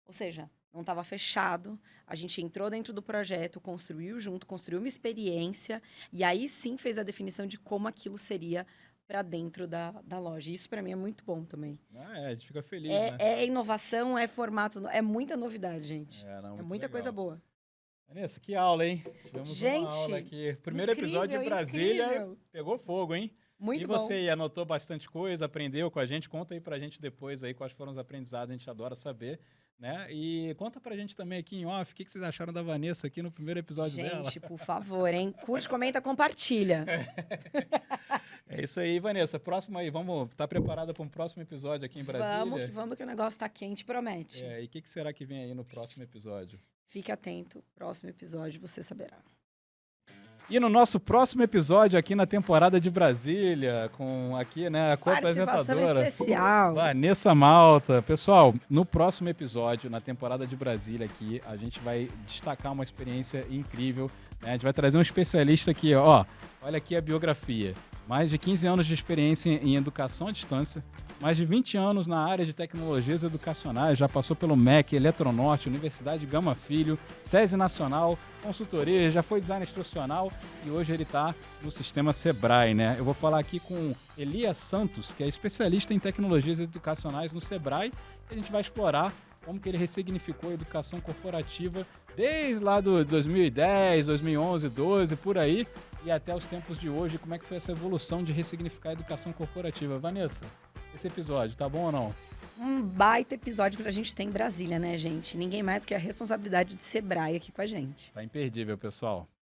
Ou seja, não estava fechado, a gente entrou dentro do projeto, construiu junto, construiu uma experiência, e aí sim fez a definição de como aquilo seria para dentro da loja. Isso, para mim, é muito bom também. A gente fica feliz, né? É inovação, é formato, é muita novidade, gente. É muita legal. Coisa boa. Vanessa, que aula, hein? Tivemos uma aula aqui. Primeiro episódio de Brasília, pegou fogo, hein? Muito bom. E você anotou bastante coisa, aprendeu com a gente? Conta aí pra gente depois aí quais foram os aprendizados, a gente adora saber, né? E conta pra gente também aqui em off, o que vocês acharam da Vanessa aqui no primeiro episódio dela. Gente, por favor, hein? Curte, comenta, compartilha. É isso aí, Vanessa. Próximo aí, tá preparada para um próximo episódio aqui em Brasília? Vamos que o negócio tá quente, promete. E o que será que vem aí no próximo episódio? Fique atento, próximo episódio você saberá. E no nosso próximo episódio aqui na temporada de Brasília, com aqui, né, a co-apresentadora especial, Vanessa Malta. Pessoal, no próximo episódio, na temporada de Brasília aqui, a gente vai destacar uma experiência incrível, né? A gente vai trazer um especialista aqui, ó. Olha aqui a biografia. Mais de 15 anos de experiência em educação à distância, mais de 20 anos na área de tecnologias educacionais, já passou pelo MEC, Eletronorte, Universidade Gama Filho, SESI Nacional, consultoria, já foi design instrucional e hoje ele está no sistema Sebrae, né? Eu vou falar aqui com Elias Santos, que é especialista em tecnologias educacionais no Sebrae, e a gente vai explorar como que ele ressignificou a educação corporativa desde lá do 2010, 2011, 12, por aí, e até os tempos de hoje, como é que foi essa evolução de ressignificar a educação corporativa. Vanessa, esse episódio, tá bom ou não? Um baita episódio que a gente tem em Brasília, né, gente? Ninguém mais que a responsabilidade de Sebrae aqui com a gente. Tá imperdível, pessoal.